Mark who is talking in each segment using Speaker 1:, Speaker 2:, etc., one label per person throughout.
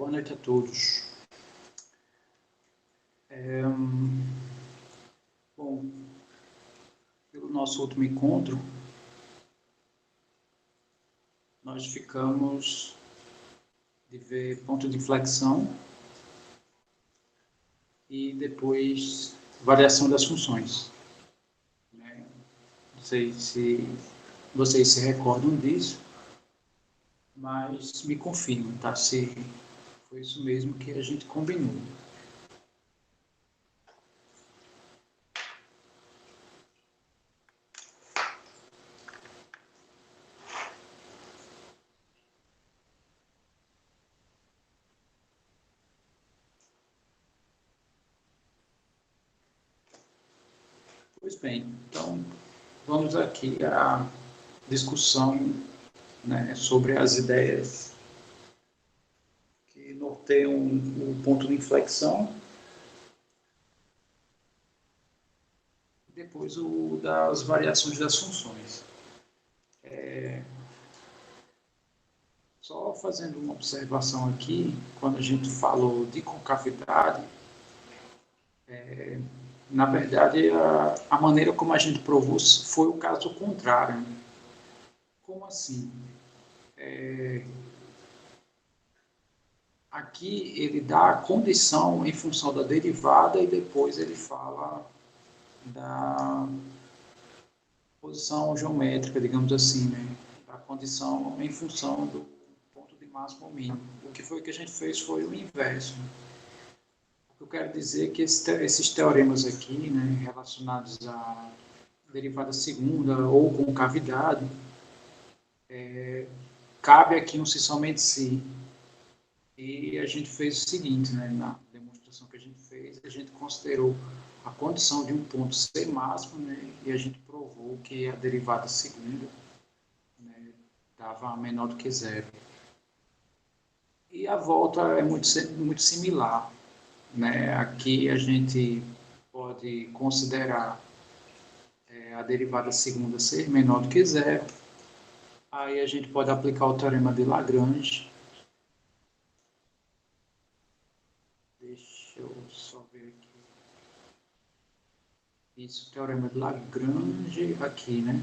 Speaker 1: Boa noite a todos. Bom, pelo nosso último encontro, nós ficamos de ver ponto de inflexão e depois variação das funções. Não sei se vocês se recordam disso, mas me confirmem, tá? Se foi isso mesmo que a gente combinou. Pois bem, então vamos aqui à discussão, né, sobre as ideias que norteiam o ponto de inflexão, e depois o das variações das funções. Só fazendo uma observação aqui, quando a gente falou de concavidade, na verdade, a maneira como a gente provou foi o caso contrário. Como assim? Aqui ele dá a condição em função da derivada e depois ele fala da posição geométrica, digamos assim, né? Da condição em função do ponto de máximo ou mínimo. O que foi que a gente fez foi o inverso. O que eu quero dizer é que esses teoremas aqui, né, relacionados à derivada segunda ou concavidade, cabe aqui um se somente se. E a gente fez o seguinte, né, na demonstração que a gente fez, a gente considerou a condição de um ponto ser máximo, né, e a gente provou que a derivada segunda, né, dava menor do que zero. E a volta é muito similar, né? Aqui a gente pode considerar a derivada segunda ser menor do que zero. Aí a gente pode aplicar o teorema de Lagrange. Deixa eu só ver aqui. Isso, teorema de Lagrange aqui, né?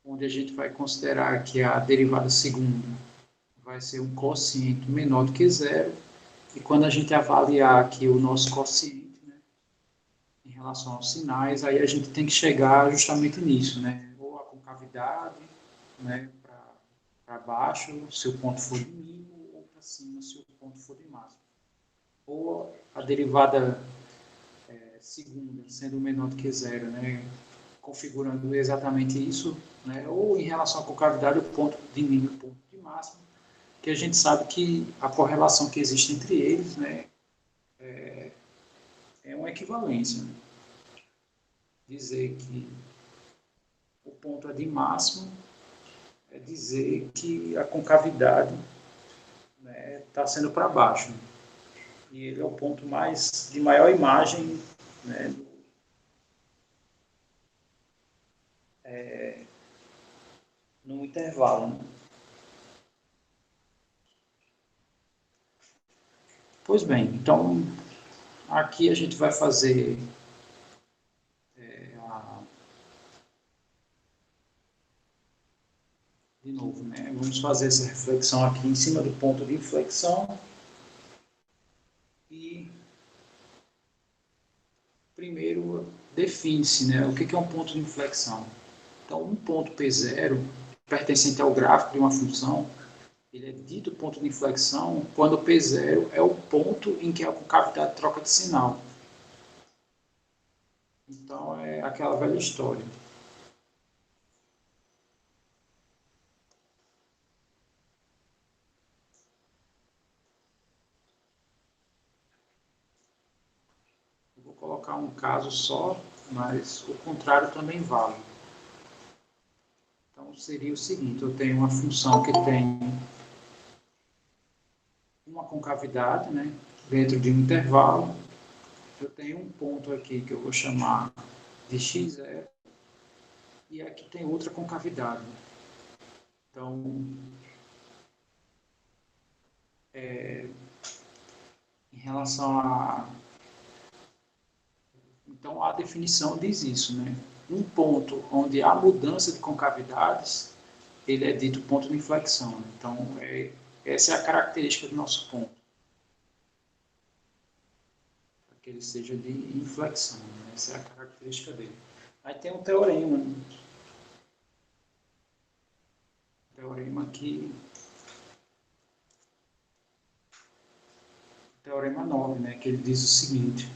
Speaker 1: Onde a gente vai considerar que a derivada segunda vai ser um quociente menor do que zero. E quando a gente avaliar aqui o nosso quociente, né, em relação aos sinais, aí a gente tem que chegar justamente nisso, né? Ou a concavidade, né, para baixo, se o ponto for de mínimo, ou para cima, se o ponto for de máximo. Ou a derivada segunda, sendo menor do que zero, né, configurando exatamente isso, né, ou em relação à concavidade, o ponto de mínimo e o ponto de máximo, que a gente sabe que a correlação que existe entre eles, né, é uma equivalência. Né? Dizer que o ponto é de máximo é dizer que a concavidade está, né, sendo para baixo. E ele é o ponto de maior imagem, né, no intervalo. Né? Pois bem, então aqui a gente vai fazer de novo, né? Vamos fazer essa reflexão aqui em cima do ponto de inflexão. E primeiro define-se, né, o que é um ponto de inflexão. Então, um ponto P0, pertencente ao gráfico de uma função, ele é dito ponto de inflexão quando o P0 é o ponto em que a concavidade troca de sinal. Então, é aquela velha história. Eu vou colocar um caso só, mas o contrário também vale. Então, seria o seguinte, eu tenho uma função que tem uma concavidade, né, dentro de um intervalo. Eu tenho um ponto aqui que eu vou chamar de x0 e aqui tem outra concavidade. Então, Em relação a... Então, a definição diz isso, né? Um ponto onde há mudança de concavidades, ele é dito ponto de inflexão. Então, essa é a característica do nosso ponto. Que ele seja de inflexão. Né? Essa é a característica dele. Aí tem um teorema. Né? Teorema aqui... Teorema 9, né? Que ele diz o seguinte...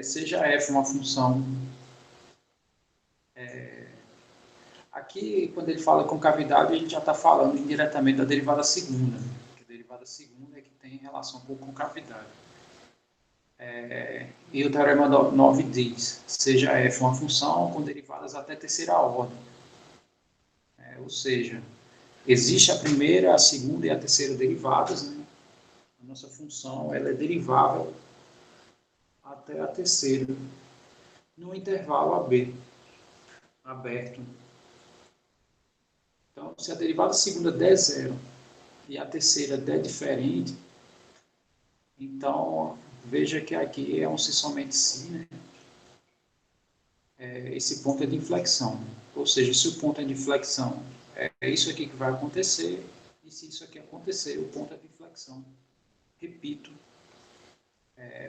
Speaker 1: seja f uma função... Aqui, quando ele fala concavidade, ele já está falando indiretamente da derivada segunda. Né? Que a derivada segunda é que tem relação com concavidade. E o teorema 9 diz, seja f uma função com derivadas até terceira ordem. Ou seja, existe a primeira, a segunda e a terceira derivadas. Né? A nossa função ela é derivável até a terceira, no intervalo AB, aberto. Então, se a derivada segunda der zero e a terceira der diferente, então, veja que aqui é um se somente se, né? Esse ponto é de inflexão. Ou seja, se o ponto é de inflexão, é isso aqui que vai acontecer, e se isso aqui acontecer, o ponto é de inflexão. Repito,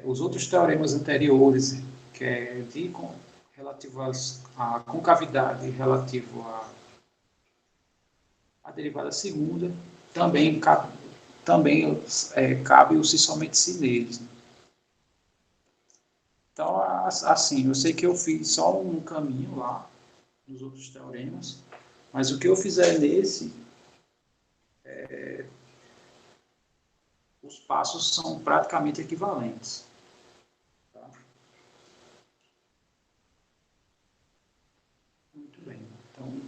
Speaker 1: os outros teoremas anteriores, que é relativo à concavidade, relativo à derivada segunda, também cabe o se somente se neles. Então, assim, eu sei que eu fiz só um caminho lá, nos outros teoremas, mas o que eu fizer nesse, os passos são praticamente equivalentes. Tá? Muito bem. Então,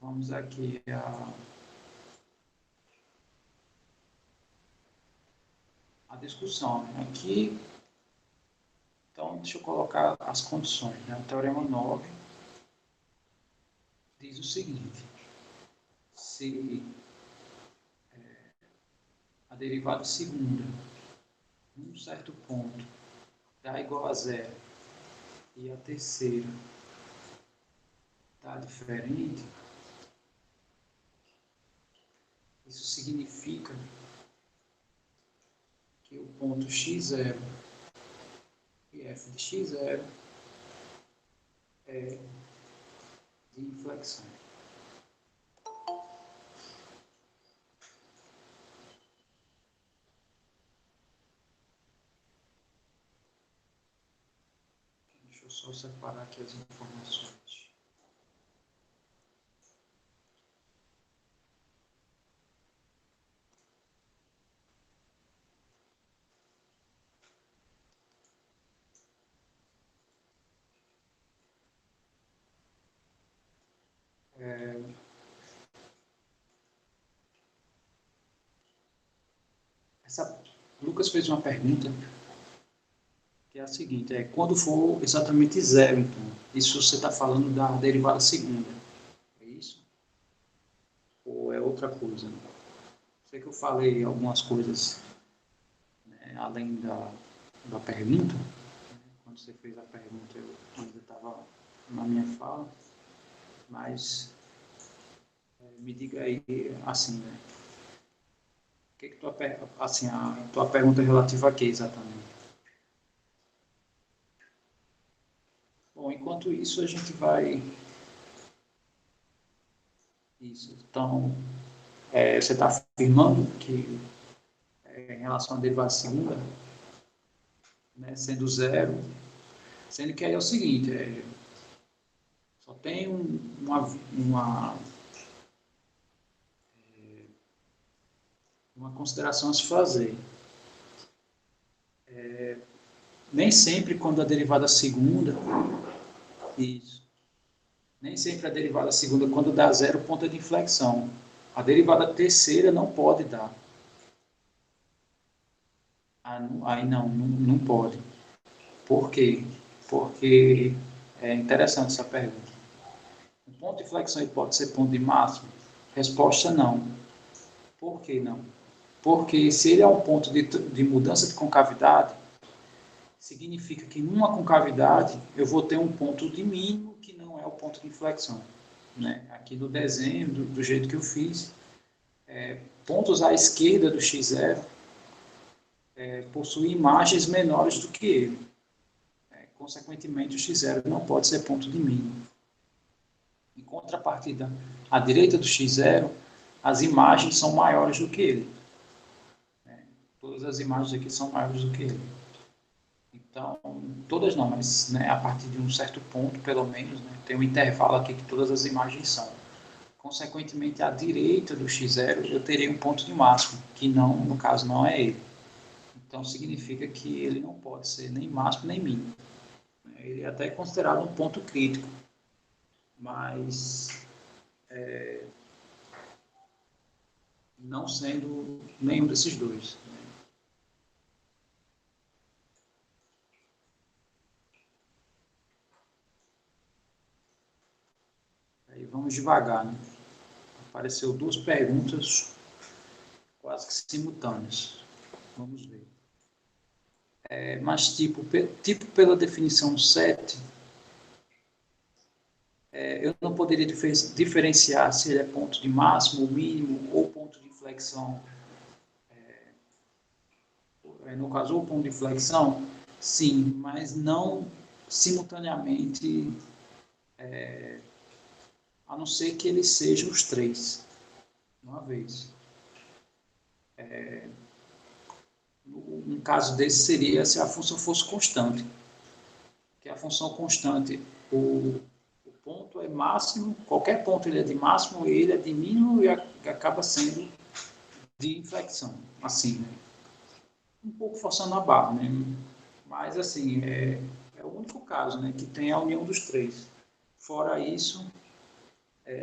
Speaker 1: vamos aqui a discussão. Né? Aqui, então, deixa eu colocar as condições. Né? O teorema 9 diz o seguinte: se a derivada segunda, num certo ponto, dá igual a zero, e a terceira está diferente, isso significa que o ponto x0 e f de x0 é de inflexão. Deixa eu só separar aqui as informações. Lucas fez uma pergunta que é a seguinte: quando for exatamente zero, então, isso você está falando da derivada segunda, é isso? Ou é outra coisa? Sei que eu falei algumas coisas, né, além da pergunta. Quando você fez a pergunta, eu ainda estava na minha fala, mas me diga aí, assim, né? Assim, a tua pergunta é relativa a quê exatamente? Bom, enquanto isso a gente vai... Isso, então, você está afirmando que em relação à derivada segunda, né, sendo zero, sendo que aí é o seguinte, só tem uma consideração a se fazer. Nem sempre quando a derivada segunda, isso, nem sempre a derivada segunda, quando dá zero, ponto de inflexão. A derivada terceira não pode dar. Aí não pode. Por quê? Porque é interessante essa pergunta. O ponto de inflexão pode ser ponto de máximo? Resposta não. Por que não? Porque se ele é um ponto de mudança de concavidade, significa que numa concavidade eu vou ter um ponto de mínimo que não é o ponto de inflexão. Né? Aqui no desenho, do jeito que eu fiz, pontos à esquerda do x0 possuem imagens menores do que ele. Consequentemente, o x0 não pode ser ponto de mínimo. Em contrapartida, à direita do x0, as imagens são maiores do que ele. Todas as imagens aqui são maiores do que ele. Então, todas não, mas né, a partir de um certo ponto, pelo menos, né, tem um intervalo aqui que todas as imagens são. Consequentemente, à direita do x0, eu teria um ponto de máximo, que não, no caso, não é ele. Então, significa que ele não pode ser nem máximo nem mínimo. Ele é até considerado um ponto crítico, mas não sendo nenhum desses dois. Aí vamos devagar, né? Apareceu duas perguntas quase que simultâneas. Vamos ver. Mas tipo pela definição 7, eu não poderia diferenciar se ele é ponto de máximo, mínimo ou ponto de inflexão. No caso, ou ponto de inflexão, sim, mas não simultaneamente, a não ser que ele seja os três, uma vez. Um caso desse seria se a função fosse constante. Que a função constante, o ponto é máximo, qualquer ponto ele é de máximo, ele é de mínimo e acaba sendo de inflexão, assim, né? Um pouco forçando a barra, né? Mas, assim, é o único caso, né, que tem a união dos três. Fora isso,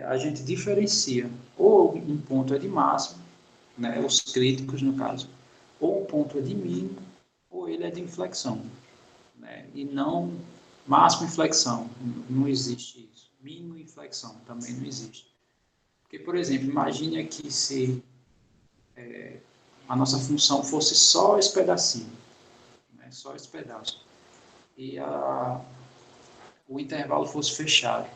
Speaker 1: a gente diferencia ou um ponto é de máximo, né, os críticos, no caso, ou um ponto é de mínimo, ou ele é de inflexão, né? E não máximo inflexão, não existe isso. Mínimo inflexão também não existe. Porque, por exemplo, imagine aqui se a nossa função fosse só esse pedacinho, né? Só esse pedaço. E o intervalo fosse fechado.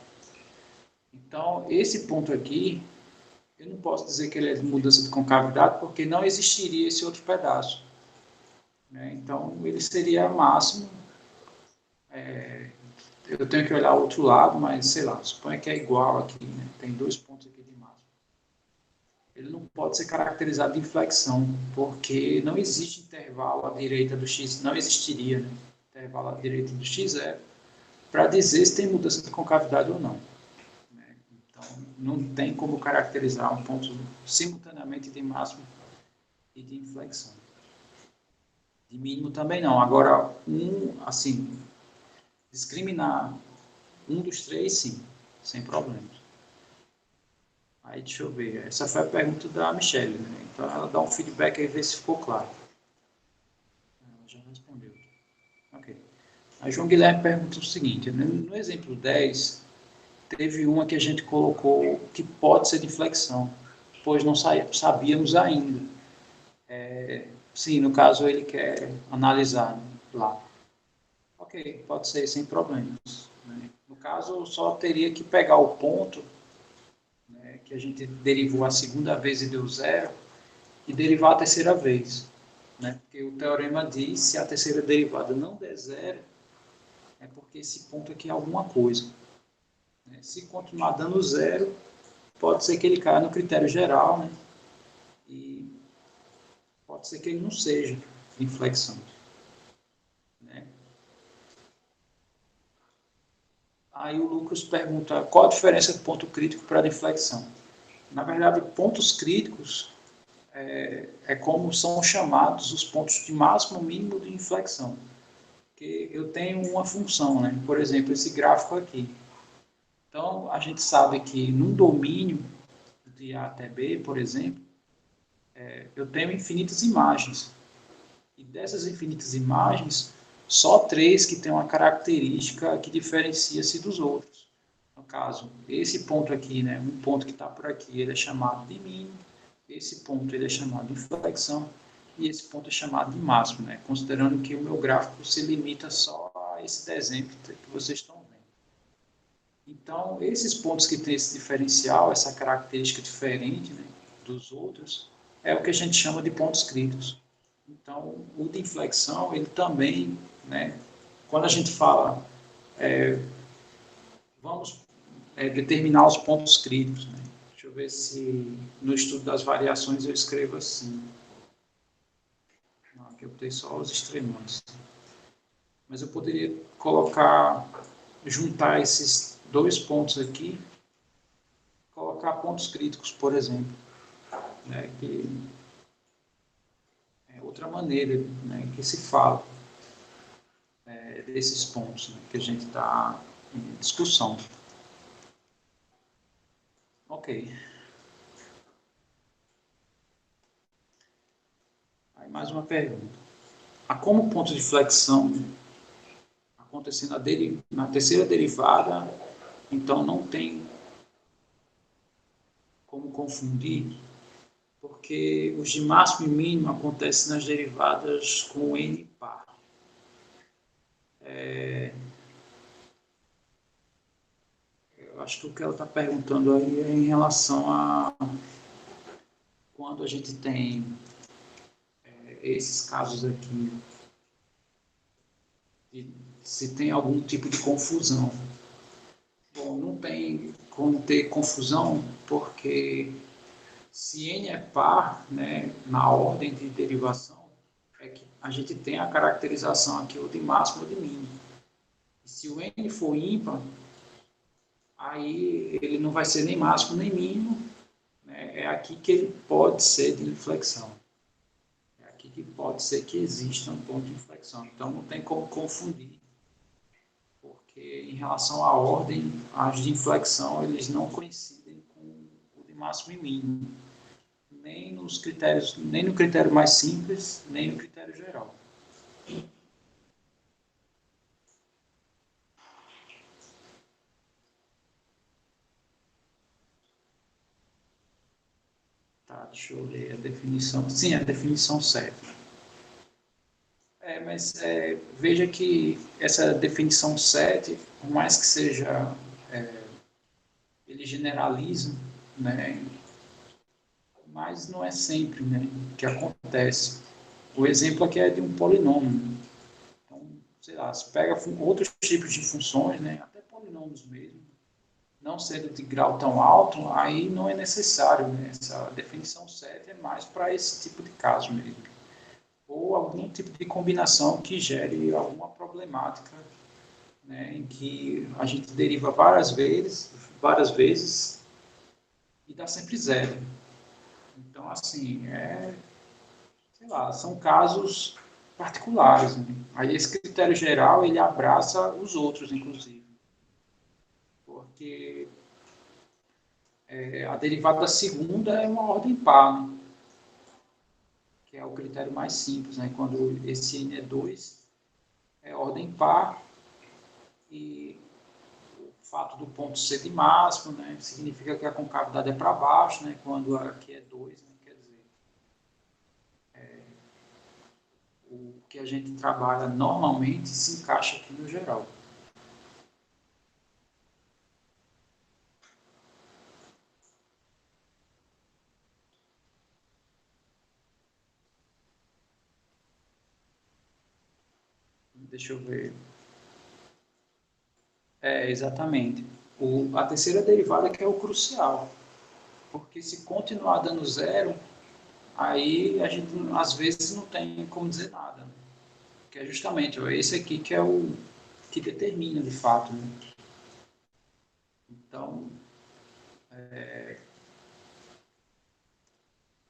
Speaker 1: Então, esse ponto aqui, eu não posso dizer que ele é de mudança de concavidade, porque não existiria esse outro pedaço. Né? Então, ele seria máximo. Eu tenho que olhar o outro lado, mas sei lá, suponha que é igual aqui, né? Tem dois pontos aqui de máximo. Ele não pode ser caracterizado de inflexão, porque não existe intervalo à direita do x, não existiria, né? Intervalo à direita do x0 para dizer se tem mudança de concavidade ou não. Né? Então, não tem como caracterizar um ponto simultaneamente de máximo e de inflexão. De mínimo também não. Agora, assim, discriminar um dos três, sim, sem problemas. Aí, deixa eu ver. Essa foi a pergunta da Michelle, né? Então, ela dá um feedback aí, ver se ficou claro. Ela já respondeu. Ok. A João Guilherme pergunta o seguinte, né? No exemplo 10, teve uma que a gente colocou que pode ser de inflexão, pois não sabíamos ainda. Sim, no caso, ele quer analisar, né, lá. Ok, pode ser sem problemas. Né? No caso, só teria que pegar o ponto, né, que a gente derivou a segunda vez e deu zero, e derivar a terceira vez. Né? Porque o teorema diz se a terceira derivada não der zero, é porque esse ponto aqui é alguma coisa. Né? Se continuar dando zero, pode ser que ele caia no critério geral, né? E pode ser que ele não seja de inflexão. Né? Aí o Lucas pergunta qual a diferença do ponto crítico para a inflexão. Na verdade, pontos críticos é como são chamados os pontos de máximo e mínimo de inflexão. Porque eu tenho uma função, né? Por exemplo, esse gráfico aqui. Então, a gente sabe que num domínio de A até B, por exemplo, eu tenho infinitas imagens. E dessas infinitas imagens, só três que têm uma característica que diferencia-se dos outros. Então, caso, esse ponto aqui, né, um ponto que está por aqui, ele é chamado de mínimo, esse ponto ele é chamado de inflexão, e esse ponto é chamado de máximo, né, considerando que o meu gráfico se limita só a esse desenho que vocês estão vendo. Então, esses pontos que têm esse diferencial, essa característica diferente, né, dos outros, é o que a gente chama de pontos críticos. Então, o de inflexão, ele também, né, quando a gente fala, vamos determinar os pontos críticos, né? Deixa eu ver se no estudo das variações eu escrevo assim. Não, aqui eu botei só os extremantes. Mas eu poderia colocar, juntar esses dois pontos aqui, colocar pontos críticos, por exemplo, né? Que é outra maneira, né, que se fala desses pontos, né, que a gente está em discussão. Ok. Aí mais uma pergunta. A como ponto de flexão acontecer na terceira derivada, então não tem como confundir, porque os de máximo e mínimo acontecem nas derivadas com n par. Eu acho que o que ela está perguntando aí é em relação a quando a gente tem esses casos aqui, se tem algum tipo de confusão. Bom, não tem como ter confusão, porque se n é par, né, na ordem de derivação, é que a gente tem a caracterização aqui, ou de máximo ou de mínimo. E se o n for ímpar, aí ele não vai ser nem máximo nem mínimo, né? É aqui que ele pode ser de inflexão. É aqui que pode ser que exista um ponto de inflexão. Então não tem como confundir, porque em relação à ordem, as de inflexão eles não coincidem com o de máximo e mínimo, nem nos critérios, nem no critério mais simples, nem no critério geral. Tá, deixa eu ler a definição. Sim, a definição certa. Mas veja que essa definição 7, por mais que seja, ele generaliza, né, mas não é sempre, né, que acontece. O exemplo aqui é de um polinômio. Então, sei lá, se pega outros tipos de funções, né, até polinômios mesmo, não sendo de grau tão alto, aí não é necessário, né, essa definição 7 é mais para esse tipo de caso mesmo. Ou algum tipo de combinação que gere alguma problemática, né, em que a gente deriva várias vezes e dá sempre zero. Então, assim, sei lá, são casos particulares, né? Aí esse critério geral, ele abraça os outros, inclusive. Porque a derivada segunda é uma ordem par, né? Que é o critério mais simples, né? Quando esse n é 2, é ordem par e o fato do ponto ser de máximo, né? Significa que a concavidade é para baixo, né? Quando aqui é 2, né? Quer dizer, o que a gente trabalha normalmente se encaixa aqui no geral. Deixa eu ver. Exatamente. A terceira derivada que é o crucial. Porque se continuar dando zero, aí a gente às vezes não tem como dizer nada. Que é justamente esse aqui que é o que determina de fato. Né? Então,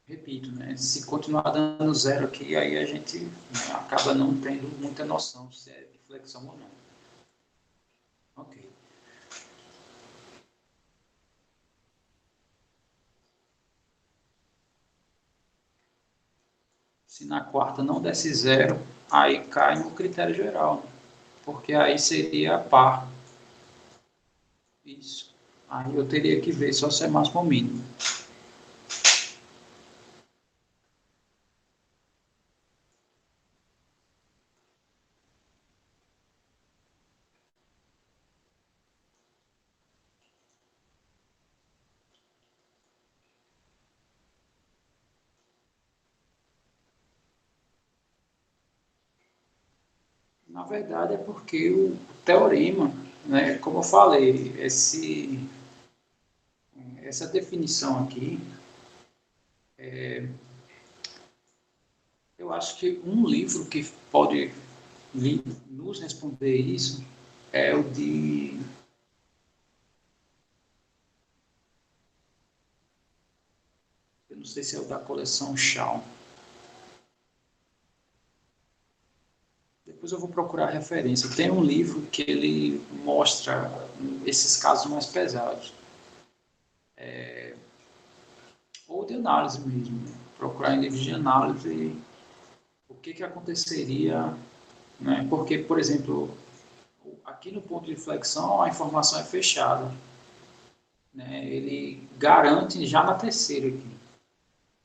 Speaker 1: repito, né? Se continuar dando zero aqui, aí a gente, né, acaba não tendo muita noção se é de flexão ou não. Ok. Se na quarta não desse zero, aí cai no critério geral, né? Porque aí seria par. Isso. Aí eu teria que ver só se é máximo ou mínimo. Na verdade é porque o teorema, né, como eu falei, essa definição aqui, eu acho que um livro que pode nos responder isso é o de. Eu não sei se é o da coleção Shaw. Depois eu vou procurar a referência. Tem um livro que ele mostra esses casos mais pesados. Ou de análise mesmo. Né? Procurar em livros de análise o que aconteceria. Né? Porque, por exemplo, aqui no ponto de flexão a informação é fechada. Né? Ele garante já na terceira aqui.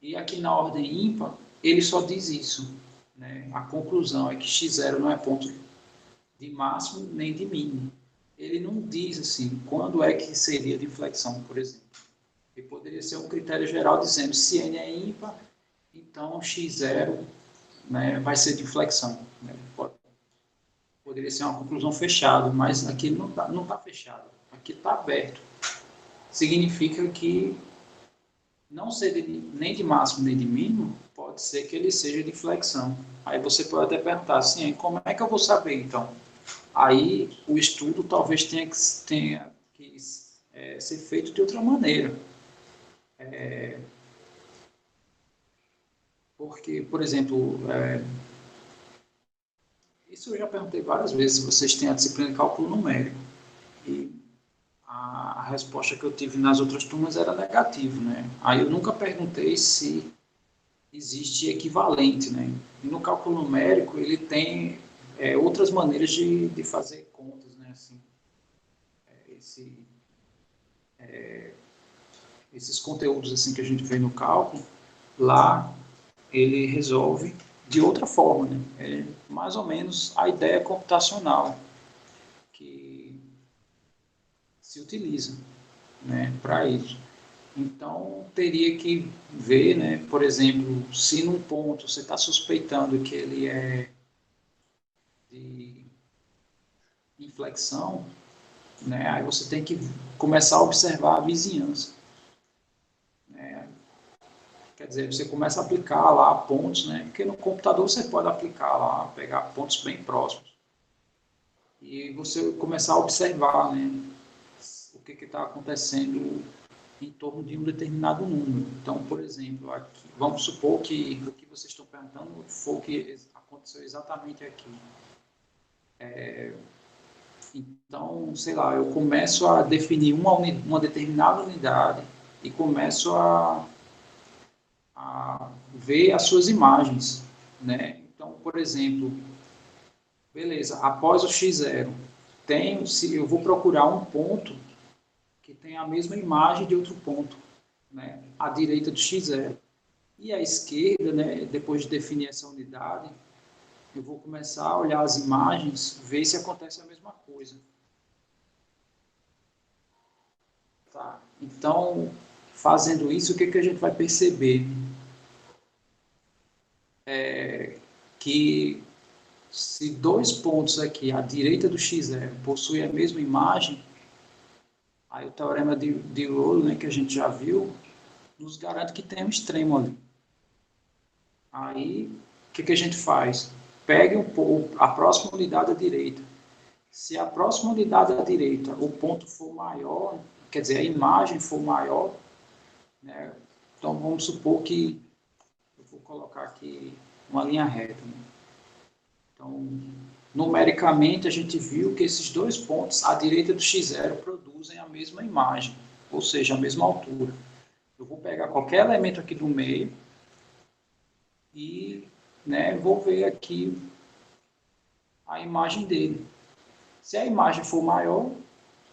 Speaker 1: E aqui na ordem ímpar, ele só diz isso. Né? A conclusão é que x0 não é ponto de máximo nem de mínimo. Ele não diz assim quando é que seria de flexão, por exemplo. Ele poderia ser um critério geral dizendo se n é ímpar, então x0, né, vai ser de flexão. Né? Poderia ser uma conclusão fechada, mas aqui não tá fechado. Aqui está aberto. Significa que não ser nem de máximo nem de mínimo, pode ser que ele seja de flexão. Aí você pode até perguntar assim, como é que eu vou saber então? Aí o estudo talvez tenha que ser feito de outra maneira. Porque, por exemplo, isso eu já perguntei várias vezes, se vocês têm a disciplina de cálculo numérico. E a resposta que eu tive nas outras turmas era negativo, né? Aí eu nunca perguntei se existe equivalente, né? E no cálculo numérico ele tem outras maneiras de fazer contas, né? Assim, esse, esses conteúdos assim que a gente vê no cálculo, lá ele resolve de outra forma, né? É mais ou menos a ideia computacional que se utiliza, né, para isso. Então, teria que ver, né, por exemplo, se num ponto você está suspeitando que ele é de inflexão, né, aí você tem que começar a observar a vizinhança. Né? Quer dizer, você começa a aplicar lá pontos, né, porque no computador você pode aplicar lá, pegar pontos bem próximos. E você começar a observar, né, o que está acontecendo em torno de um determinado número. Então, por exemplo, aqui, vamos supor que o que vocês estão perguntando foi o que aconteceu exatamente aqui. Então, sei lá, eu começo a definir uma determinada unidade e começo a ver as suas imagens. Né? Então, por exemplo, beleza, após o x0, se eu vou procurar um ponto que tem a mesma imagem de outro ponto, né, à direita do x0. E à esquerda, né, depois de definir essa unidade, eu vou começar a olhar as imagens, ver se acontece a mesma coisa. Tá? Então, fazendo isso, o que a gente vai perceber? Que se dois pontos aqui à direita do x0 possuem a mesma imagem, aí o teorema de Rowley, né, que a gente já viu, nos garante que tem um extremo ali. Aí, o que a gente faz? Pegue a próxima unidade à direita. Se a próxima unidade à direita o ponto for maior, quer dizer, a imagem for maior, né? Então vamos supor que eu vou colocar aqui uma linha reta. Né? Então, numericamente, a gente viu que esses dois pontos à direita do x0 produzem a mesma imagem, ou seja, a mesma altura. Eu vou pegar qualquer elemento aqui do meio e, né, vou ver aqui a imagem dele. Se a imagem for maior,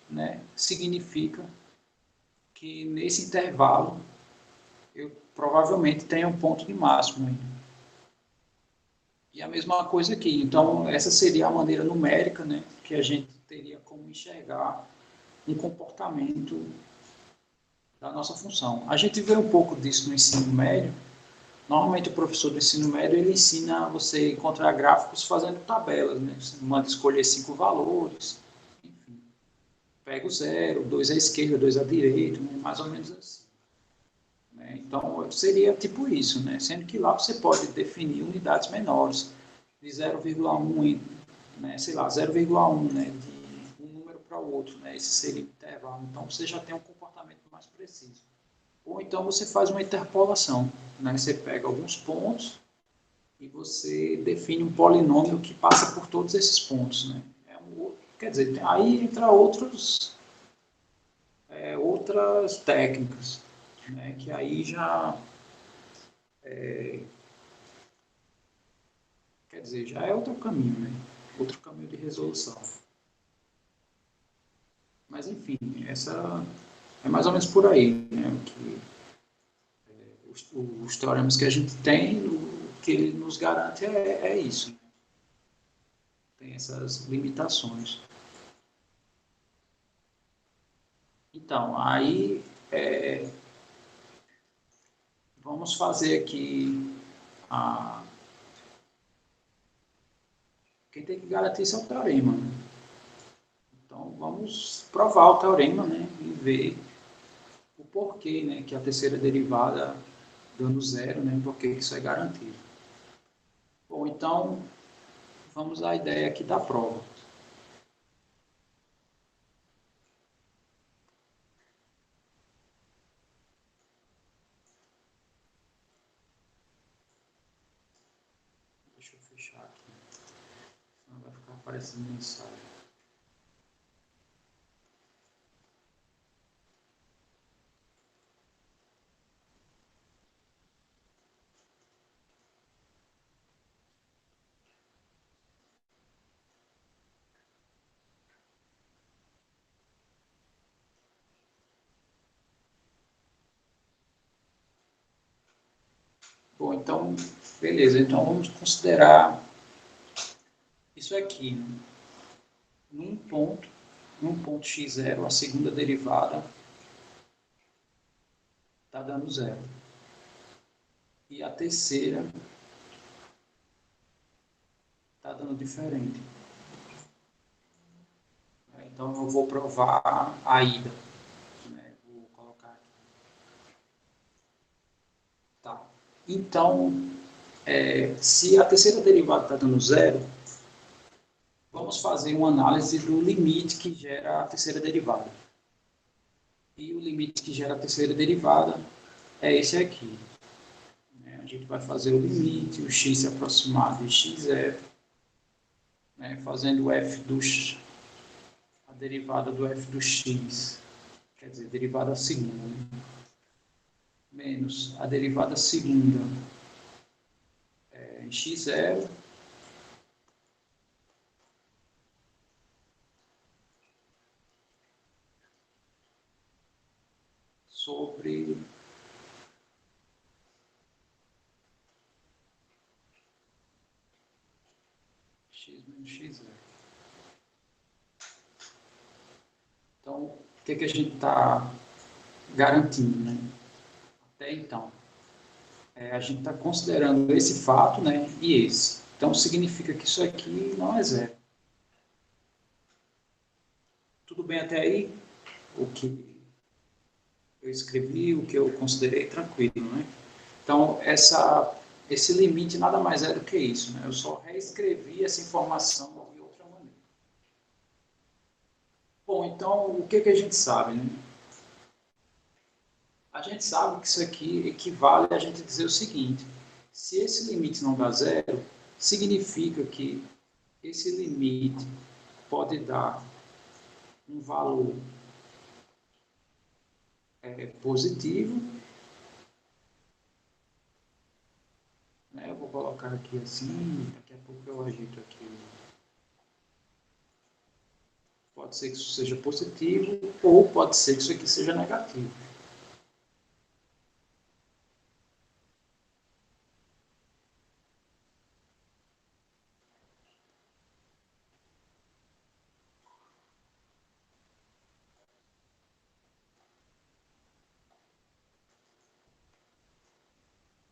Speaker 1: né, significa que nesse intervalo eu provavelmente tenha um ponto de máximo ainda. E a mesma coisa aqui. Então, essa seria a maneira numérica, né, que a gente teria como enxergar um comportamento da nossa função. A gente vê um pouco disso no ensino médio. Normalmente, o professor do ensino médio ele ensina você a encontrar gráficos fazendo tabelas. Né? Você manda escolher 5 valores, enfim. Pega o zero, 2 à esquerda, 2 à direita, né? Mais ou menos assim. Né? Então, seria tipo isso, né? Sendo que lá você pode definir unidades menores, de 0,1, né? Sei lá, 0,1, né? De um número para o outro, né? Esse seria o intervalo. Então, você já tem um comportamento mais preciso. Ou então você faz uma interpolação, né? Você pega alguns pontos e você define um polinômio que passa por todos esses pontos, né? Quer dizer, aí entra outras técnicas, né? Que aí já quer dizer, já é outro caminho, né? Outro caminho de resolução. Mas, enfim, essa é mais ou menos por aí, né? Os teoremas que a gente tem, o que ele nos garante é isso. Né? Tem essas limitações. Então, aí vamos fazer aqui a... Quem tem que garantir isso é o teorema. Né? Então, vamos provar o teorema, né? E ver o porquê, né? Que a terceira derivada dando zero, né? Porque isso é garantido. Bom, então, vamos à ideia aqui da prova. Deixa eu fechar aqui, senão vai ficar aparecendo mensagem. Bom, então, beleza. Então, vamos considerar isso aqui. Né? Num ponto x0, a segunda derivada está dando zero. E a terceira está dando diferente. Então, eu vou provar a ida. Né? Vou colocar aqui. Tá. Então, se a terceira derivada está dando zero, vamos fazer uma análise do limite que gera a terceira derivada. E o limite que gera a terceira derivada é esse aqui. A gente vai fazer o limite, o x se aproximar de x0, né, fazendo a derivada do f do x, quer dizer, derivada segunda, né, menos a derivada segunda em x0, sobre x menos x0. Então, o que a gente está garantindo, né? Até então, a gente está considerando esse fato, né, e esse. Então, significa que isso aqui não é zero. Tudo bem até aí? O que eu escrevi, o que eu considerei tranquilo, né? Então, esse limite nada mais é do que isso, né? Eu só reescrevi essa informação de outra maneira. Bom, então, o que a gente sabe, né? A gente sabe que isso aqui equivale a gente dizer o seguinte: se esse limite não dá zero, significa que esse limite pode dar um valor positivo, né? Eu vou colocar aqui assim, daqui a pouco eu agito aqui. Pode ser que isso seja positivo ou pode ser que isso aqui seja negativo.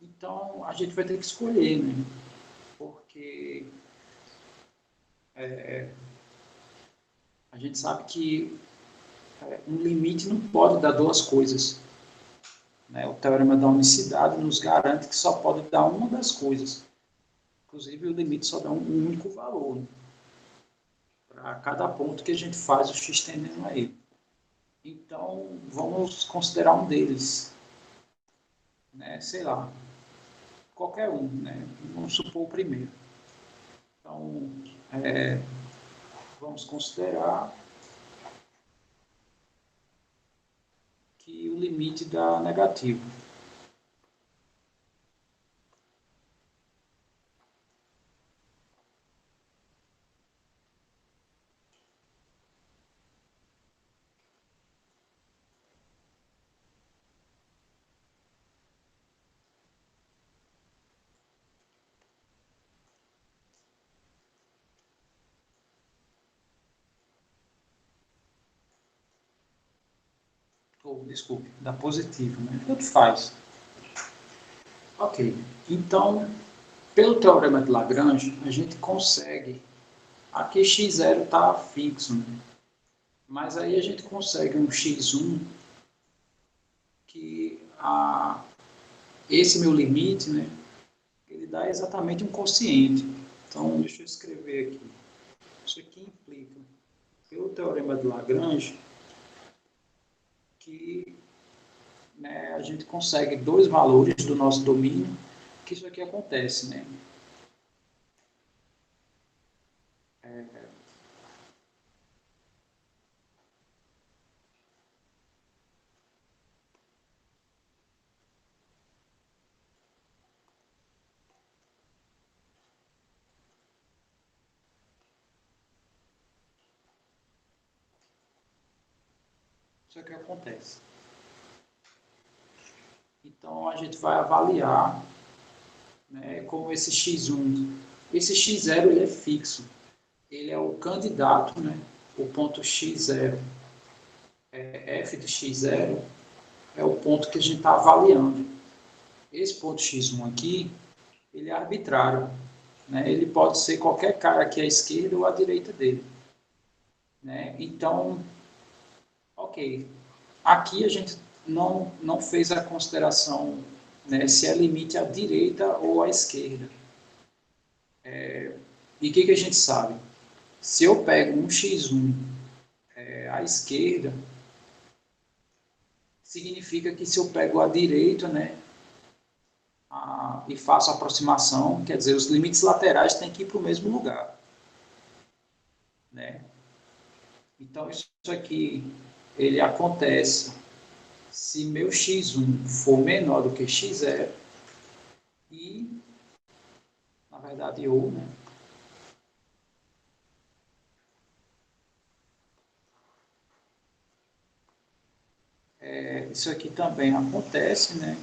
Speaker 1: Então, a gente vai ter que escolher, né? Porque a gente sabe que um limite não pode dar duas coisas. Né? O teorema da unicidade nos garante que só pode dar uma das coisas. Inclusive, o limite só dá um único valor, né? Para cada ponto que a gente faz o x tendendo a ele. Então, vamos considerar um deles. Né? Sei lá, qualquer um. Né? Vamos supor o primeiro. Então, vamos considerar que o limite dá negativo. Ou, desculpe, dá positivo, né? Tanto faz. Ok, então, pelo teorema de Lagrange, a gente consegue, aqui x0 está fixo, né? Mas aí a gente consegue um x1 que esse meu limite, né, ele dá exatamente um quociente. Então, deixa eu escrever aqui. Isso aqui implica, pelo teorema de Lagrange, que, né, a gente consegue dois valores do nosso domínio, que isso aqui acontece, né? Isso aqui acontece. Então, a gente vai avaliar, né, como esse x1. Esse x0 ele é fixo. Ele é o candidato, né, o ponto x0. F de x0 é o ponto que a gente está avaliando. Esse ponto x1 aqui, ele é arbitrário. Né? Ele pode ser qualquer cara aqui à esquerda ou à direita dele. Né? Então, ok. Aqui a gente não fez a consideração, né, se é limite à direita ou à esquerda. E o que a gente sabe? Se eu pego um x1 à esquerda, significa que se eu pego à direita, né, e faço a aproximação, quer dizer, os limites laterais têm que ir para o mesmo lugar. Né? Então, isso aqui, ele acontece se meu x1 for menor do que x0 e, na verdade, ou, né? Isso aqui também acontece, né?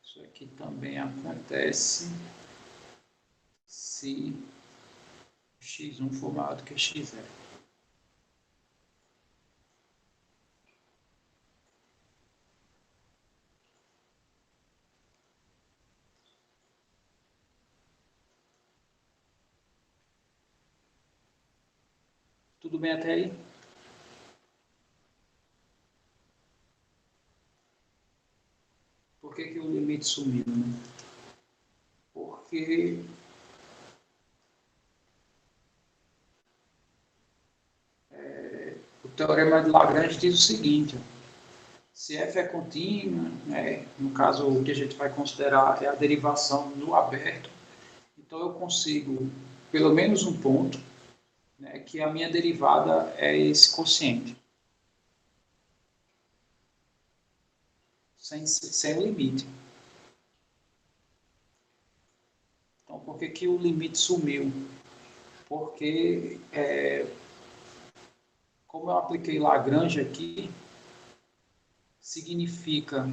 Speaker 1: Isso aqui também acontece se x1 for maior do que x0. Tudo bem até aí? Por que o limite sumiu? Né? Porque o teorema de Lagrange diz o seguinte: se f é contínua, né, no caso o que a gente vai considerar é a derivação no aberto, então eu consigo pelo menos um ponto, né, que a minha derivada é esse quociente, sem limite. Então, por que, que o limite sumiu? Porque, como eu apliquei Lagrange aqui, significa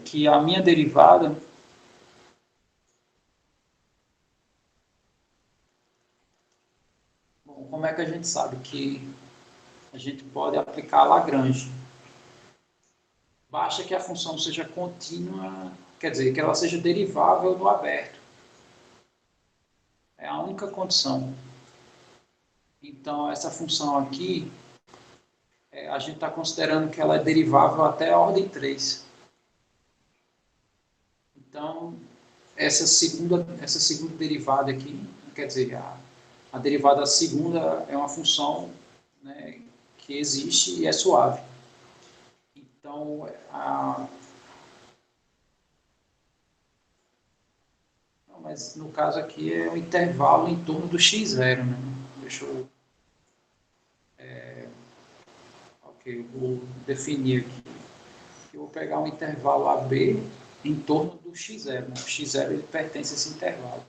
Speaker 1: que a minha derivada bom, como é que a gente sabe que a gente pode aplicar Lagrange? Basta que a função seja contínua, quer dizer, que ela seja derivável do aberto. É a única condição. Então, essa função aqui, a gente está considerando que ela é derivável até a ordem 3. Então, essa segunda derivada aqui, quer dizer, a derivada segunda é uma função, né, que existe e é suave. Então, não, mas no caso aqui é um intervalo em torno do x0, né? Deixa eu, ok, eu vou definir aqui. Eu vou pegar um intervalo AB em torno do x0, né? O x0 ele pertence a esse intervalo.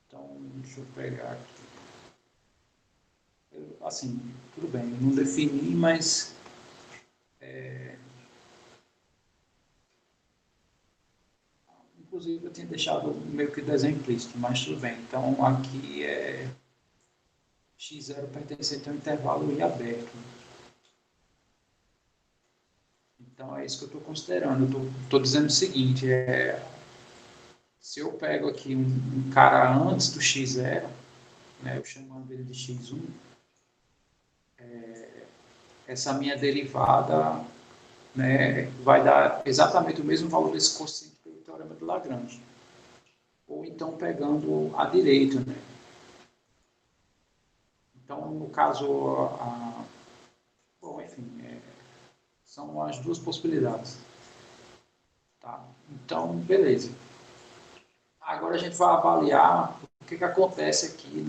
Speaker 1: Então, deixa eu pegar aqui. Assim, tudo bem, eu não defini, mas inclusive eu tinha deixado meio que desenho implícito, mas tudo bem. Então, aqui é x0 pertencente ao intervalo I aberto. Então, é isso que eu estou considerando. Eu estou dizendo o seguinte, se eu pego aqui um cara antes do x0, né, eu chamando ele de x1, essa minha derivada, né, vai dar exatamente o mesmo valor desse quociente pelo teorema de Lagrange. Ou então pegando a direita, né? Então, no caso, bom, enfim, são as duas possibilidades. Tá? Então, beleza. Agora a gente vai avaliar o que acontece aqui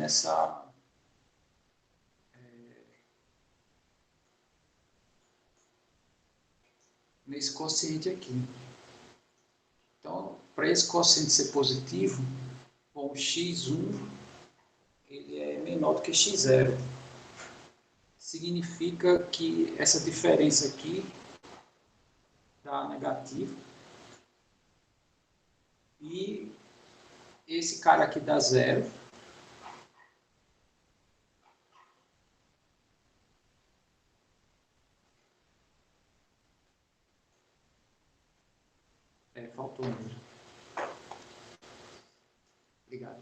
Speaker 1: nesse quociente aqui. Então, para esse quociente ser positivo, bom, x1 ele é menor do que x0. Significa que essa diferença aqui dá negativo e esse cara aqui dá zero. Faltou mesmo. Obrigado.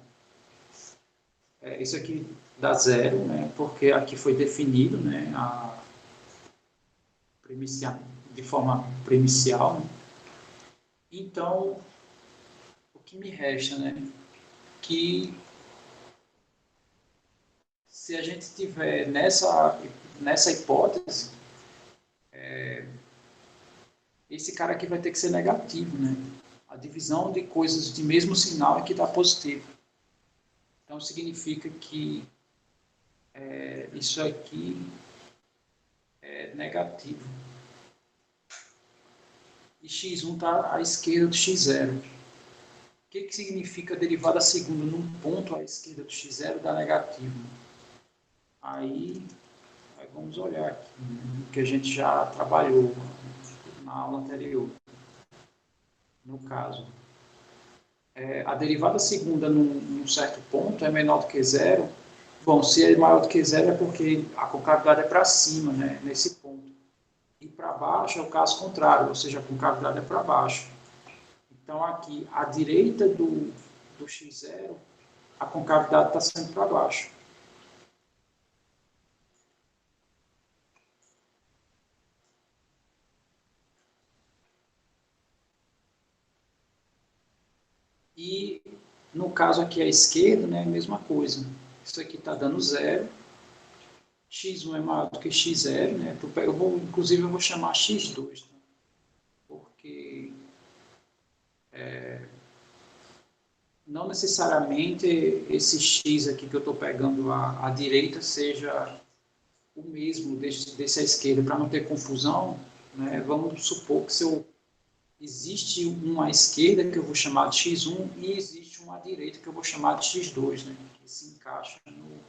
Speaker 1: Isso aqui dá zero, né? Porque aqui foi definido, né? De forma primicial. Né? Então, o que me resta, né? Que se a gente tiver nessa hipótese, esse cara aqui vai ter que ser negativo, né? A divisão de coisas de mesmo sinal é que dá positivo. Então, significa que isso aqui é negativo. E x1 está à esquerda do x0. O que significa a derivada segunda num ponto à esquerda do x0 dá negativo? Aí vamos olhar aqui, né, que a gente já trabalhou na aula anterior. No caso, a derivada segunda num certo ponto é menor do que zero. Bom, se é maior do que zero é porque a concavidade é para cima, né, nesse ponto. E para baixo é o caso contrário, ou seja, a concavidade é para baixo. Então, aqui, à direita do x0, a concavidade está sempre para baixo. E, no caso aqui à esquerda, né, a mesma coisa. Isso aqui está dando zero. X1 é maior do que x0, né? Inclusive, eu vou chamar x2, né? Porque não necessariamente esse x aqui que eu estou pegando à direita seja o mesmo desse à esquerda. Para não ter confusão, né, vamos supor que existe um à esquerda que eu vou chamar de x1 e existe um à direita que eu vou chamar de x2, né, que se encaixa no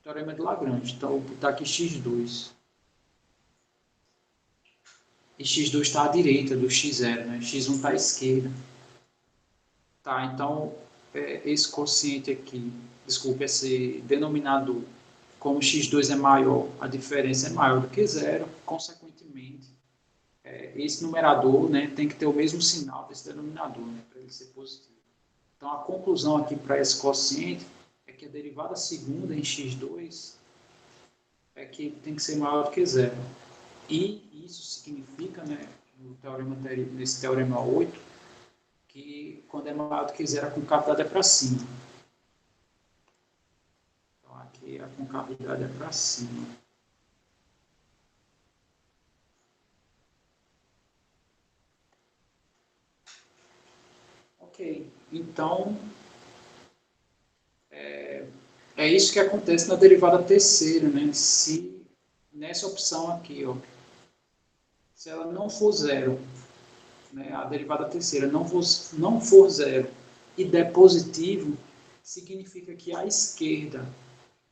Speaker 1: teorema de Lagrange. Então, eu vou botar aqui x2. E x2 está à direita do x0, né? X1 está à esquerda. Tá, então, esse quociente aqui, desculpa, esse denominador, como x2 é maior, a diferença é maior do que zero, consequentemente, esse numerador, né, tem que ter o mesmo sinal desse denominador, né, para ele ser positivo. Então, a conclusão aqui para esse quociente é que a derivada segunda em x2 é que tem que ser maior do que zero. E isso significa, né, nesse teorema 8, que quando é maior do que zero, a concavidade é para cima. Então, aqui a concavidade é para cima. Ok, então é isso que acontece na derivada terceira, né? Se nessa opção aqui, ó, se ela não for zero, né, a derivada terceira não for zero e der positivo, significa que à esquerda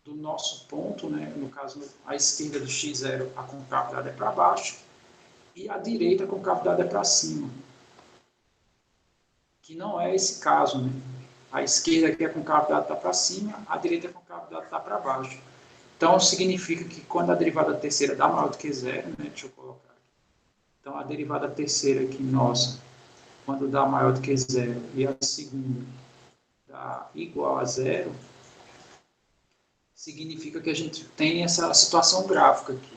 Speaker 1: do nosso ponto, né, no caso, à esquerda do x0, a concavidade é para baixo, e à direita a concavidade é para cima. Que não é esse caso, né? A esquerda aqui a concavidade está para cima, a direita a concavidade está para baixo. Então, significa que quando a derivada terceira dá maior do que zero, né? Deixa eu colocar aqui. Então, a derivada terceira aqui, nossa, quando dá maior do que zero, e a segunda dá igual a zero, significa que a gente tem essa situação gráfica aqui.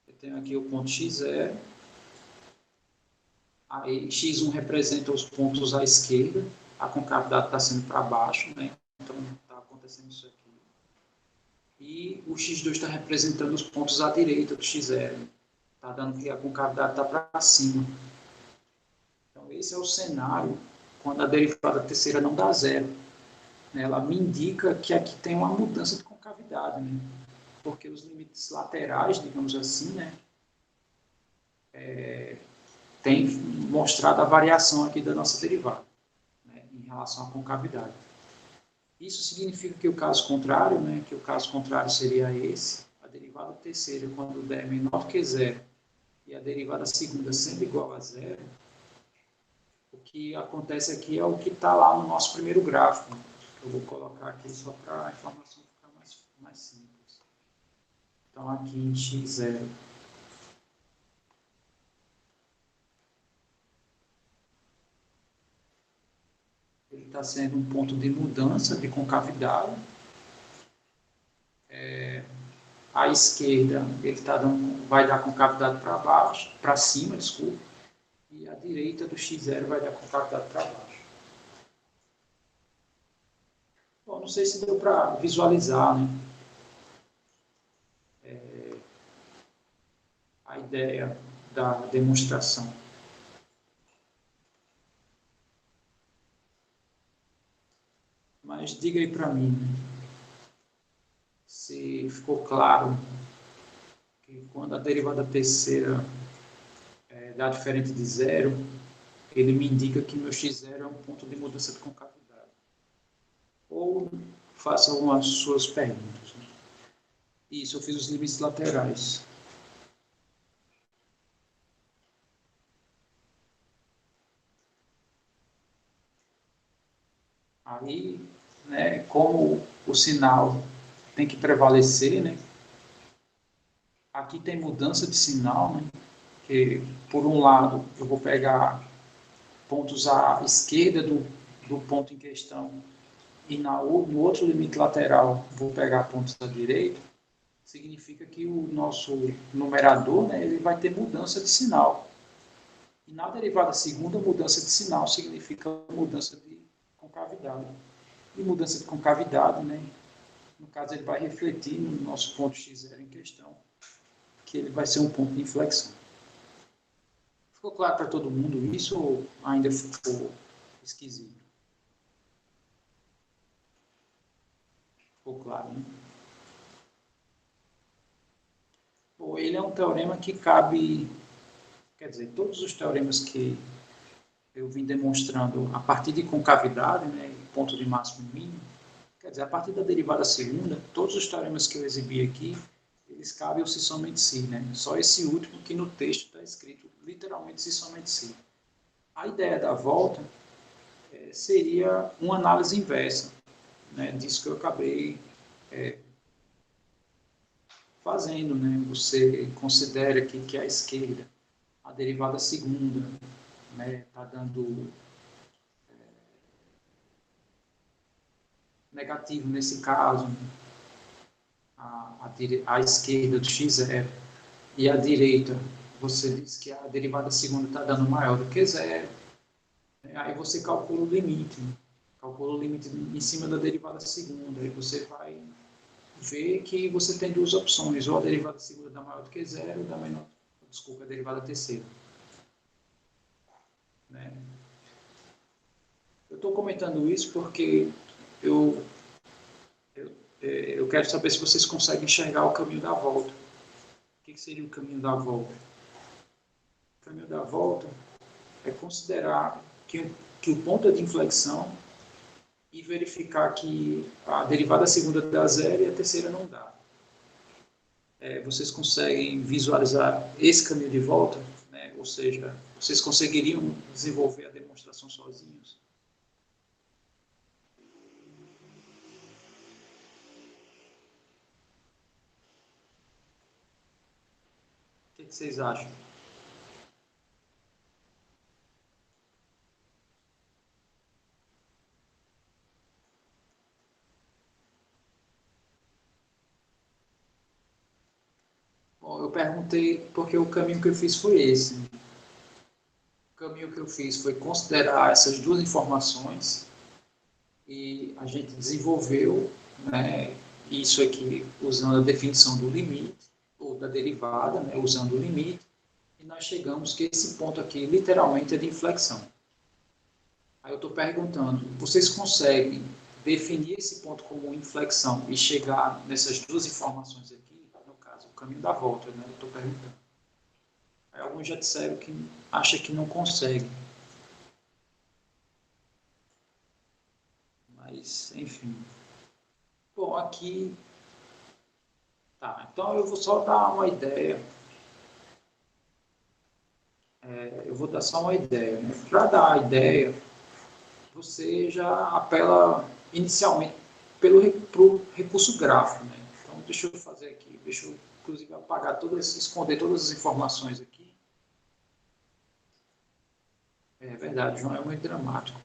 Speaker 1: Eu tenho aqui o ponto x0, aí x1 representa os pontos à esquerda, a concavidade está sendo para baixo, né? Então está acontecendo isso aqui. E o x2 está representando os pontos à direita do x0. Está dando que a concavidade está para cima. Então esse é o cenário quando a derivada terceira não dá zero. Ela me indica que aqui tem uma mudança de concavidade, né? Porque os limites laterais, digamos assim, né, tem mostrado a variação aqui da nossa derivada, né, em relação à concavidade. Isso significa que o caso contrário, né, que o caso contrário seria esse, a derivada terceira, quando der menor que zero, e a derivada segunda sendo igual a zero, o que acontece aqui é o que está lá no nosso primeiro gráfico. Eu vou colocar aqui só para a informação ficar mais simples. Então, aqui em x0, ele está sendo um ponto de mudança de concavidade. À esquerda, ele vai dar concavidade para baixo, para cima, desculpa, e à direita do x0 vai dar concavidade para baixo. Bom, não sei se deu para visualizar, né, a ideia da demonstração. Mas diga aí para mim, né, se ficou claro que quando a derivada terceira dá diferente de zero, ele me indica que meu x0 é um ponto de mudança de concavidade. Ou faça algumas suas perguntas. Né? Isso, eu fiz os limites laterais. Aí, né, como o sinal tem que prevalecer, né? Aqui tem mudança de sinal, né? Que, por um lado, eu vou pegar pontos à esquerda do ponto em questão e no outro limite lateral vou pegar pontos à direita, significa que o nosso numerador, né, ele vai ter mudança de sinal. E na derivada segunda, mudança de sinal significa mudança de concavidade. E mudança de concavidade, né, no caso, ele vai refletir no nosso ponto x0 em questão, que ele vai ser um ponto de inflexão. Ficou claro para todo mundo isso ou ainda ficou esquisito? Ficou claro, né? Bom, ele é um teorema que cabe, quer dizer, todos os teoremas que eu vim demonstrando a partir de concavidade, né, ponto de máximo e mínimo, quer dizer, a partir da derivada segunda, todos os teoremas que eu exibi aqui, eles cabem o se somente si, né? Só esse último que no texto está escrito literalmente se somente si. A ideia da volta seria uma análise inversa, né, disso que eu acabei fazendo, né? Você considera que a esquerda, a derivada segunda, né, está dando negativo nesse caso, a esquerda do x0 e a direita, você diz que a derivada segunda está dando maior do que zero, né? Aí você calcula o limite, né? Calcula o limite em cima da derivada segunda, aí você vai ver que você tem duas opções, ou a derivada segunda dá maior do que zero, ou dá menor, desculpa, a derivada terceira. Né? Eu estou comentando isso porque eu, eu quero saber se vocês conseguem enxergar o caminho da volta. O que seria o caminho da volta? O caminho da volta é considerar que o ponto é de inflexão e verificar que a derivada segunda dá zero e a terceira não dá. Vocês conseguem visualizar esse caminho de volta? Né? Ou seja, vocês conseguiriam desenvolver a demonstração sozinhos? O que vocês acham? Bom, eu perguntei porque o caminho que eu fiz foi esse. O caminho que eu fiz foi considerar essas duas informações e a gente desenvolveu, né, isso aqui usando a definição do limite, ou da derivada, né, usando o limite, e nós chegamos que esse ponto aqui literalmente é de inflexão. Aí eu estou perguntando, vocês conseguem definir esse ponto como inflexão e chegar nessas duas informações aqui, no caso, o caminho da volta, né? Eu estou perguntando. Aí alguns já disseram que acha que não consegue, mas enfim. Bom, aqui tá. Então eu vou só dar uma ideia. Eu vou dar só uma ideia. Né? Para dar a ideia, você já apela inicialmente pro recurso gráfico. Né? Então deixa eu fazer aqui, deixa eu inclusive apagar todas, esconder todas as informações aqui. É verdade, João é muito dramático.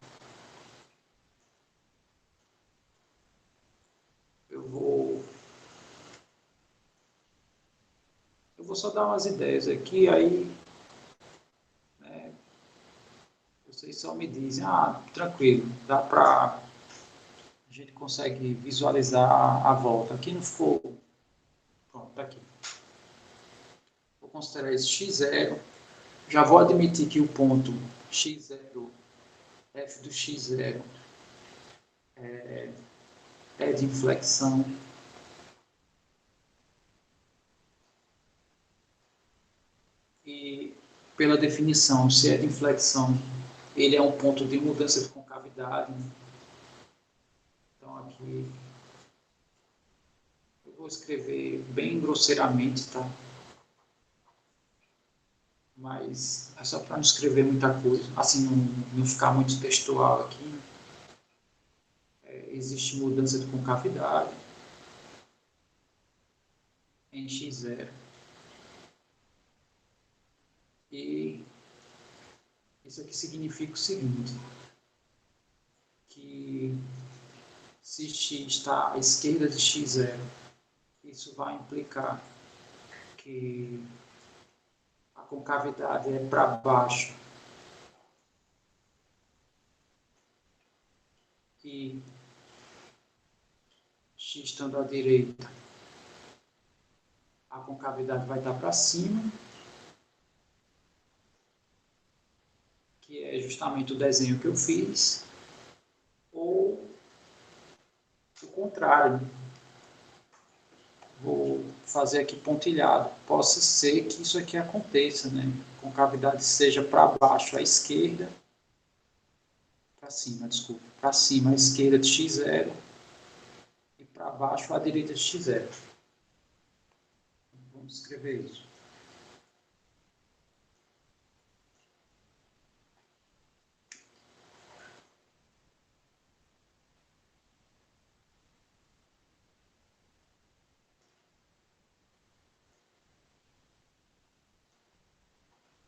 Speaker 1: Eu vou, eu vou só dar umas ideias aqui, aí né, vocês só me dizem, tranquilo, dá para a gente consegue visualizar a volta. Aqui não ficou, pronto, tá aqui. Vou considerar esse x0, já vou admitir que o ponto x0, f do x0 é de inflexão. E pela definição, se é de inflexão, ele é um ponto de mudança de concavidade. Então aqui eu vou escrever bem grosseiramente, tá? Mas é só para não escrever muita coisa, assim não ficar muito textual aqui. Existe mudança de concavidade em x0. E isso aqui significa o seguinte, que se x está à esquerda de x0, isso vai implicar que a concavidade é para baixo e x estando à direita, a concavidade vai estar para cima, que é justamente o desenho que eu fiz, ou o contrário. Vou fazer aqui pontilhado. Possa ser que isso aqui aconteça, né? A concavidade seja para baixo à esquerda, para cima, desculpa, para cima à esquerda de x0 e para baixo à direita de x0. Vamos escrever isso.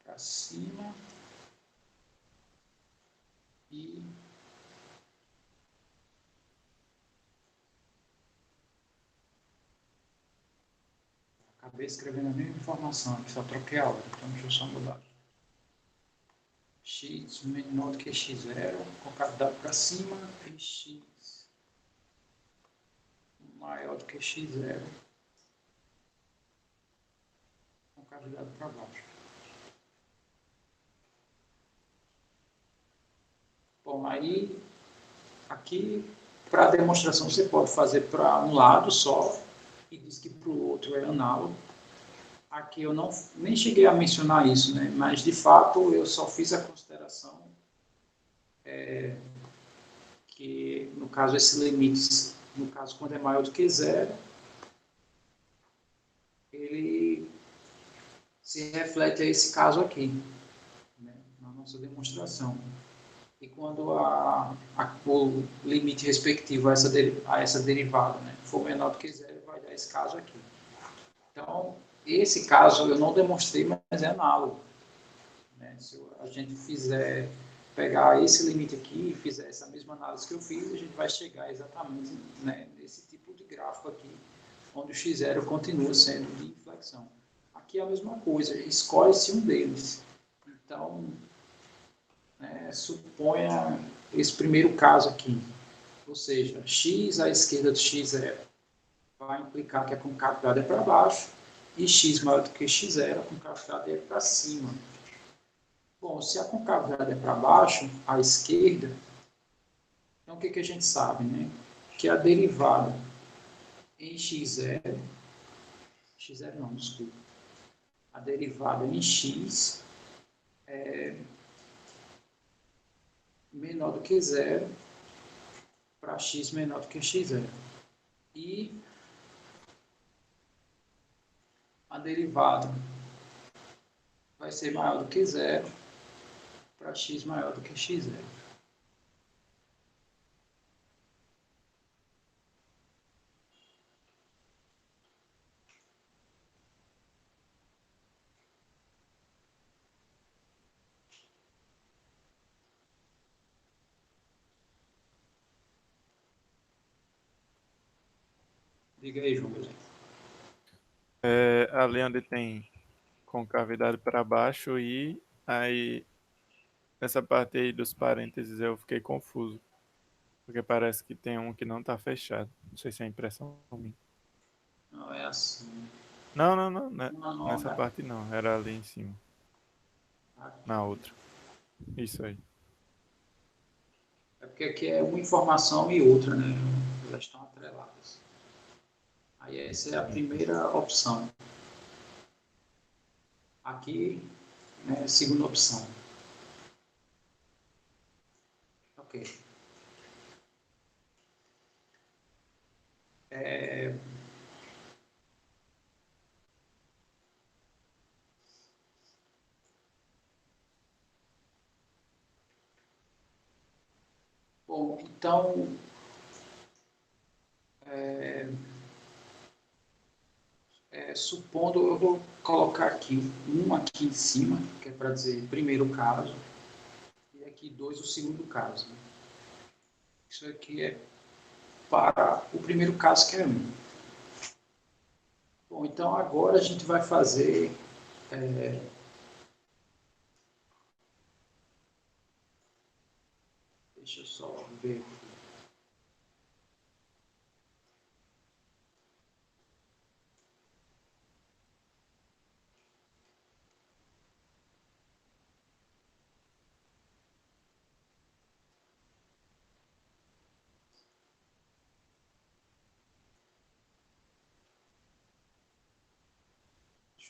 Speaker 1: Para cima e acabei escrevendo a mesma informação aqui, só troquei a ordem, então deixa eu só mudar. X menor do que x0, concavidade para cima, e x maior do que x0, concavidade para baixo. Bom, aí, aqui, para a demonstração, você pode fazer para um lado só, e diz que para o outro é análogo. Aqui eu nem cheguei a mencionar isso, né? Mas, de fato, eu só fiz a consideração que, no caso, esse limite, no caso, quando é maior do que zero, ele se reflete a esse caso aqui, né? Na nossa demonstração. E quando o limite respectivo a essa derivada, né, for menor do que zero, vai dar esse caso aqui. Então, esse caso eu não demonstrei, mas é análogo. Né? Se a gente pegar esse limite aqui e fizer essa mesma análise que eu fiz, a gente vai chegar exatamente, né, nesse tipo de gráfico aqui, onde o x0 continua sendo de inflexão. Aqui é a mesma coisa, escolhe-se um deles. Então, suponha esse primeiro caso aqui, ou seja, x à esquerda de x0 vai implicar que a concavidade é para baixo e x maior do que x0, a concavidade é para cima. Bom, se a concavidade é para baixo, à esquerda, então o que a gente sabe, né? Que a derivada em x0 não, desculpa, a derivada em x é menor do que zero para x menor do que x0. E a derivada vai ser maior do que zero para x maior do que x0. Diga aí, João.
Speaker 2: Ali onde tem concavidade para baixo e aí nessa parte aí dos parênteses eu fiquei confuso, porque parece que tem um que não está fechado. Não sei se é impressão minha.
Speaker 1: Não é assim.
Speaker 2: Não, não, não, né?
Speaker 1: Não, não,
Speaker 2: Nessa
Speaker 1: né?
Speaker 2: parte não, era ali em cima, na
Speaker 1: Aqui.
Speaker 2: outra. Isso aí.
Speaker 1: É porque aqui é uma informação e outra, né? Elas estão atreladas. Aí essa é a primeira opção. Aqui, né, segunda opção. Ok. É, bom, então, supondo, eu vou colocar aqui um aqui em cima, que é para dizer primeiro caso, e aqui dois o segundo caso. Isso aqui é para o primeiro caso, que é um. Bom, então agora a gente vai fazer deixa eu só ver.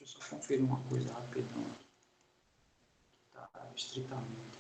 Speaker 1: Deixa eu só conferir uma coisa rapidão. Tá, estritamente.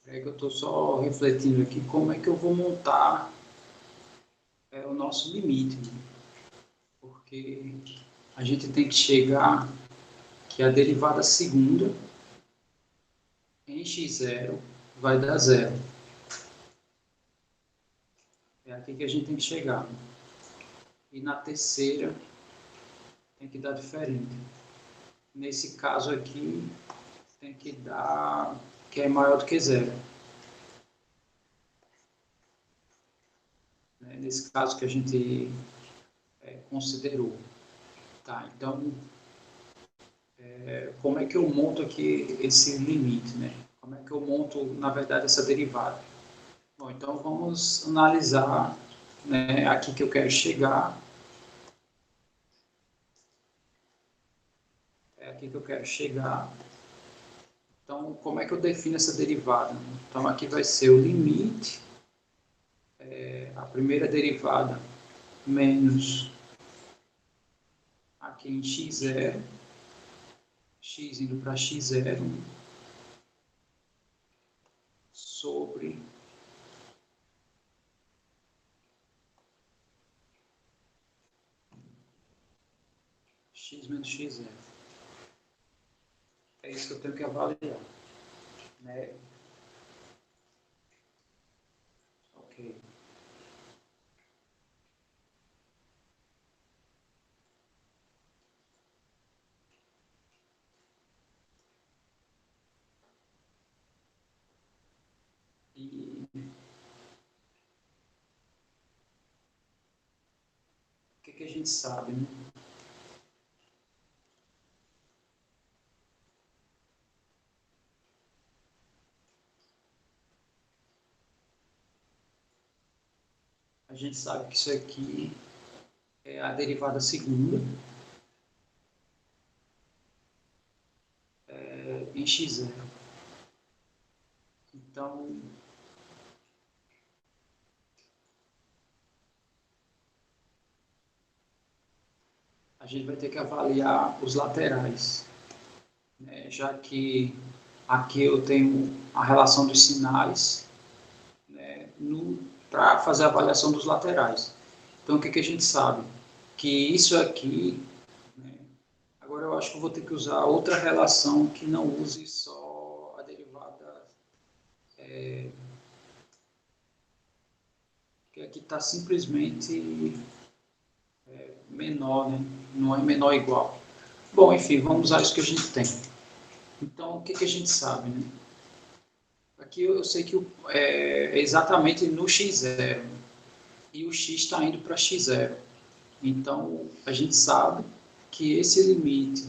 Speaker 1: É que eu estou só refletindo aqui como é que eu vou montar o nosso limite, né? Porque a gente tem que chegar que a derivada segunda em x0 vai dar zero. É aqui que a gente tem que chegar. E na terceira tem que dar diferente. Nesse caso aqui tem que dar que é maior do que zero. Nesse caso que a gente considerou. Tá, então, como é que eu monto aqui esse limite, né? Como é que eu monto, na verdade, essa derivada? Bom, então vamos analisar, né, aqui que eu quero chegar. É aqui que eu quero chegar. Então, como é que eu defino essa derivada? Então, aqui vai ser o limite, a primeira derivada, menos aqui em x0, x indo para x0, sobre x menos x0. É isso que eu tenho que avaliar, né? Ok. E o que a gente sabe, né? A gente sabe que isso aqui é a derivada segunda em x0. Então, a gente vai ter que avaliar os laterais, né? Já que aqui eu tenho a relação dos sinais, né, para fazer a avaliação dos laterais. Então, o que a gente sabe? Que isso aqui, né, agora eu acho que eu vou ter que usar outra relação que não use só a derivada, que aqui está simplesmente menor, né? Não é menor igual. Bom, enfim, vamos usar isso que a gente tem. Então, o que a gente sabe, né? Aqui eu sei que é exatamente no x0 e o x está indo para x0. Então, a gente sabe que esse limite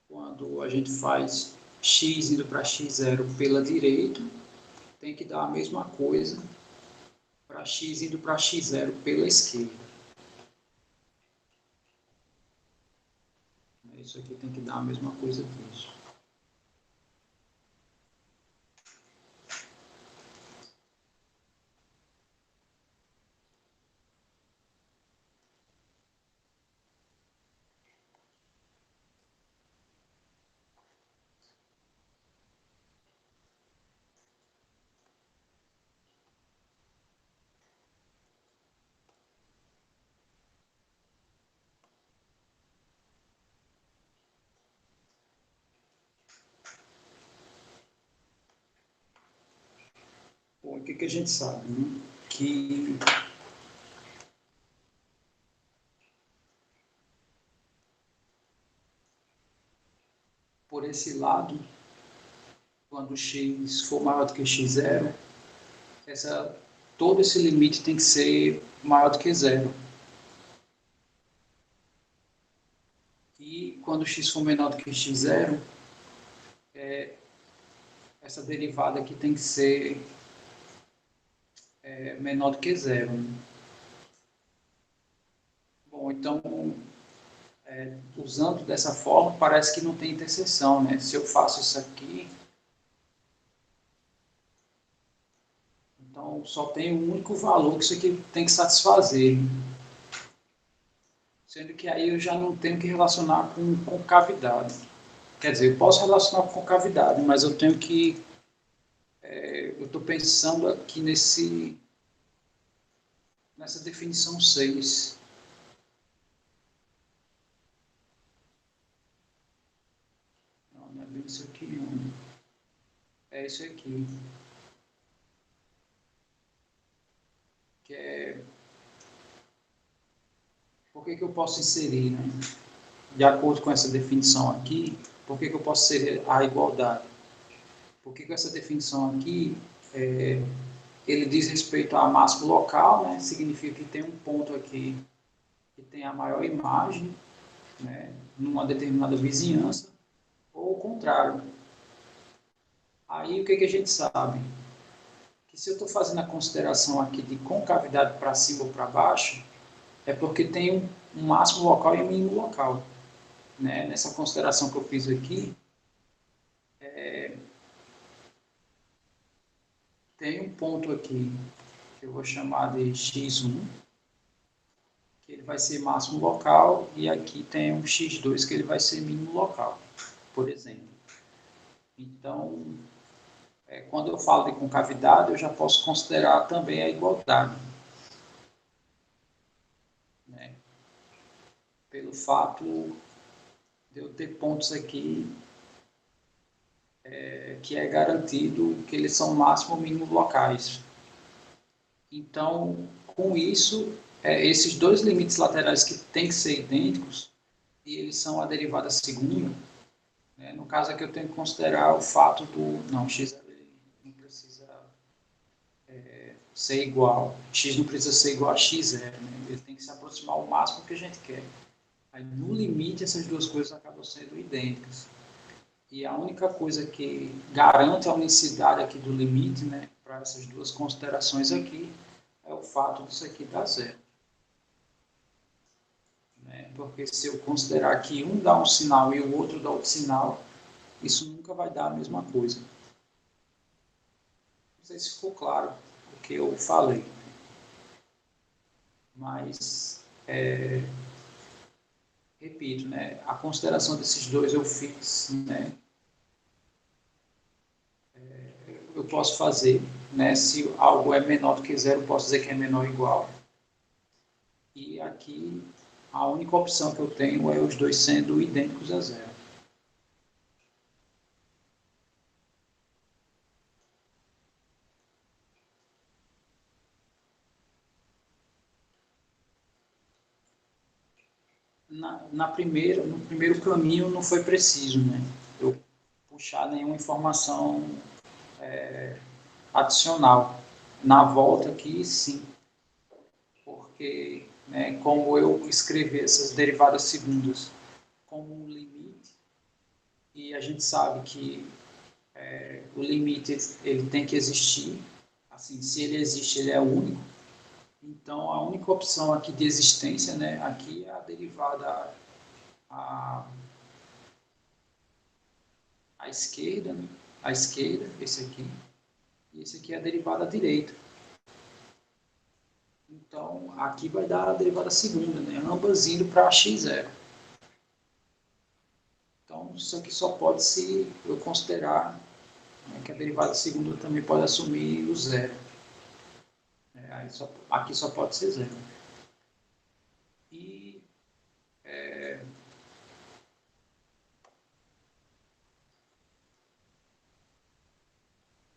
Speaker 1: quando a gente faz x indo para x0 pela direita, tem que dar a mesma coisa para x indo para x0 pela esquerda. Isso aqui tem que dar a mesma coisa que isso. Bom, o que a gente sabe? Né? Que por esse lado, quando x for maior do que x0, todo esse limite tem que ser maior do que zero. E quando x for menor do que x0, essa derivada aqui tem que ser menor do que zero. Né? Bom, então, usando dessa forma, parece que não tem interseção. Né? Se eu faço isso aqui, então só tem um único valor que isso aqui tem que satisfazer. Sendo que aí eu já não tenho que relacionar com concavidade. Quer dizer, eu posso relacionar com concavidade, mas eu tenho que... eu estou pensando aqui nessa definição 6. Não é bem isso aqui, não. É isso aqui. Que é... Por que eu posso inserir, né? De acordo com essa definição aqui, por que eu posso inserir a igualdade? Porque com essa definição aqui, ele diz respeito a máximo local, né? Significa que tem um ponto aqui que tem a maior imagem, né? Numa determinada vizinhança, ou o contrário. Aí o que a gente sabe? Que se eu estou fazendo a consideração aqui de concavidade para cima ou para baixo, é porque tem um máximo local e um mínimo local. Né? Nessa consideração que eu fiz aqui, tem um ponto aqui que eu vou chamar de x1, que ele vai ser máximo local, e aqui tem um x2 que ele vai ser mínimo local, por exemplo. Então, quando eu falo de concavidade, eu já posso considerar também a igualdade. Né? Pelo fato de eu ter pontos aqui que é garantido que eles são máximo ou mínimo locais. Então, com isso, esses dois limites laterais que têm que ser idênticos, e eles são a derivada segunda, né? No caso aqui eu tenho que considerar o fato do... Não, x não precisa ser igual. X não precisa ser igual a x0. Né? Ele tem que se aproximar ao máximo que a gente quer. Aí, no limite, essas duas coisas acabam sendo idênticas. E a única coisa que garante a unicidade aqui do limite, né, para essas duas considerações aqui, é o fato disso aqui dar zero. Né? Porque se eu considerar que um dá um sinal e o outro dá outro sinal, isso nunca vai dar a mesma coisa. Não sei se ficou claro o que eu falei. Mas, repito, né, a consideração desses dois eu fiz, né, eu posso fazer, né, se algo é menor do que zero, eu posso dizer que é menor ou igual. E aqui, a única opção que eu tenho é os dois sendo idênticos a zero. No primeiro caminho não foi preciso, né? Eu puxar nenhuma informação adicional. Na volta aqui, sim. Porque, né, como eu escrevi essas derivadas segundas como um limite, e a gente sabe que o limite ele tem que existir, assim, se ele existe, ele é único, Então, a única opção aqui de existência, né, aqui é a derivada à, à esquerda, né, à esquerda, esse aqui, e esse aqui é a derivada à direita. Então, aqui vai dar a derivada segunda, né, ambas indo para x0. Então, isso aqui só pode se eu considerar, né, que a derivada segunda também pode assumir o zero. Aí aqui só pode ser zero. E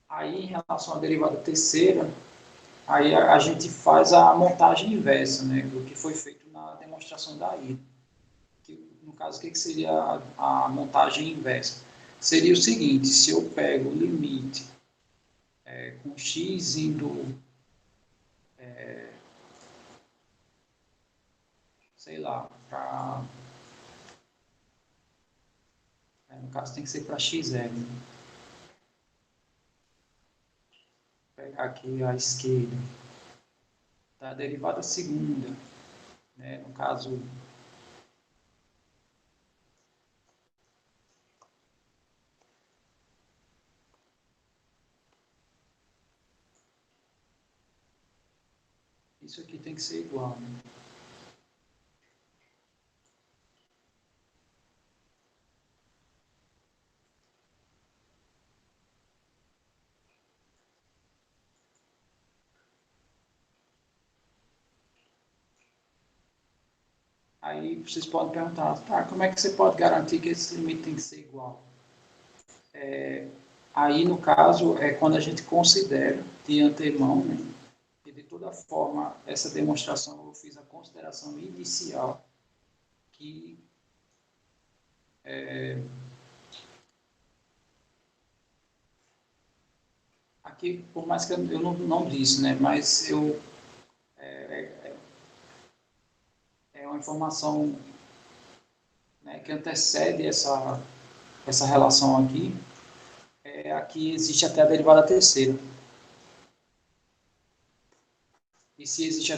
Speaker 1: aí, em relação à derivada terceira, aí a gente faz a montagem inversa, né, do que foi feito na demonstração da ida. No caso, o que seria a montagem inversa? Seria o seguinte: se eu pego o limite com x indo, sei lá, para. No caso, tem que ser para x0. Vou pegar aqui a esquerda. Tá? A derivada segunda, né? No caso, isso aqui tem que ser igual, né? Aí vocês podem perguntar, tá, como é que você pode garantir que esse limite tem que ser igual? Aí, no caso, é quando a gente considera de antemão, né, que de toda forma, essa demonstração eu fiz a consideração inicial que aqui, por mais que eu não disse, né, mas é uma informação, né, que antecede essa relação aqui, aqui existe até a derivada terceira. E se existe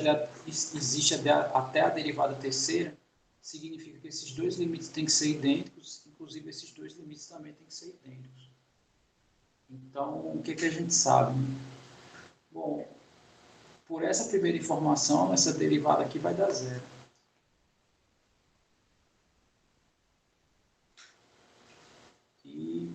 Speaker 1: até a derivada terceira, significa que esses dois limites têm que ser idênticos, inclusive esses dois limites também têm que ser idênticos. Então, o que a gente sabe? Bom, por essa primeira informação, essa derivada aqui vai dar zero. E,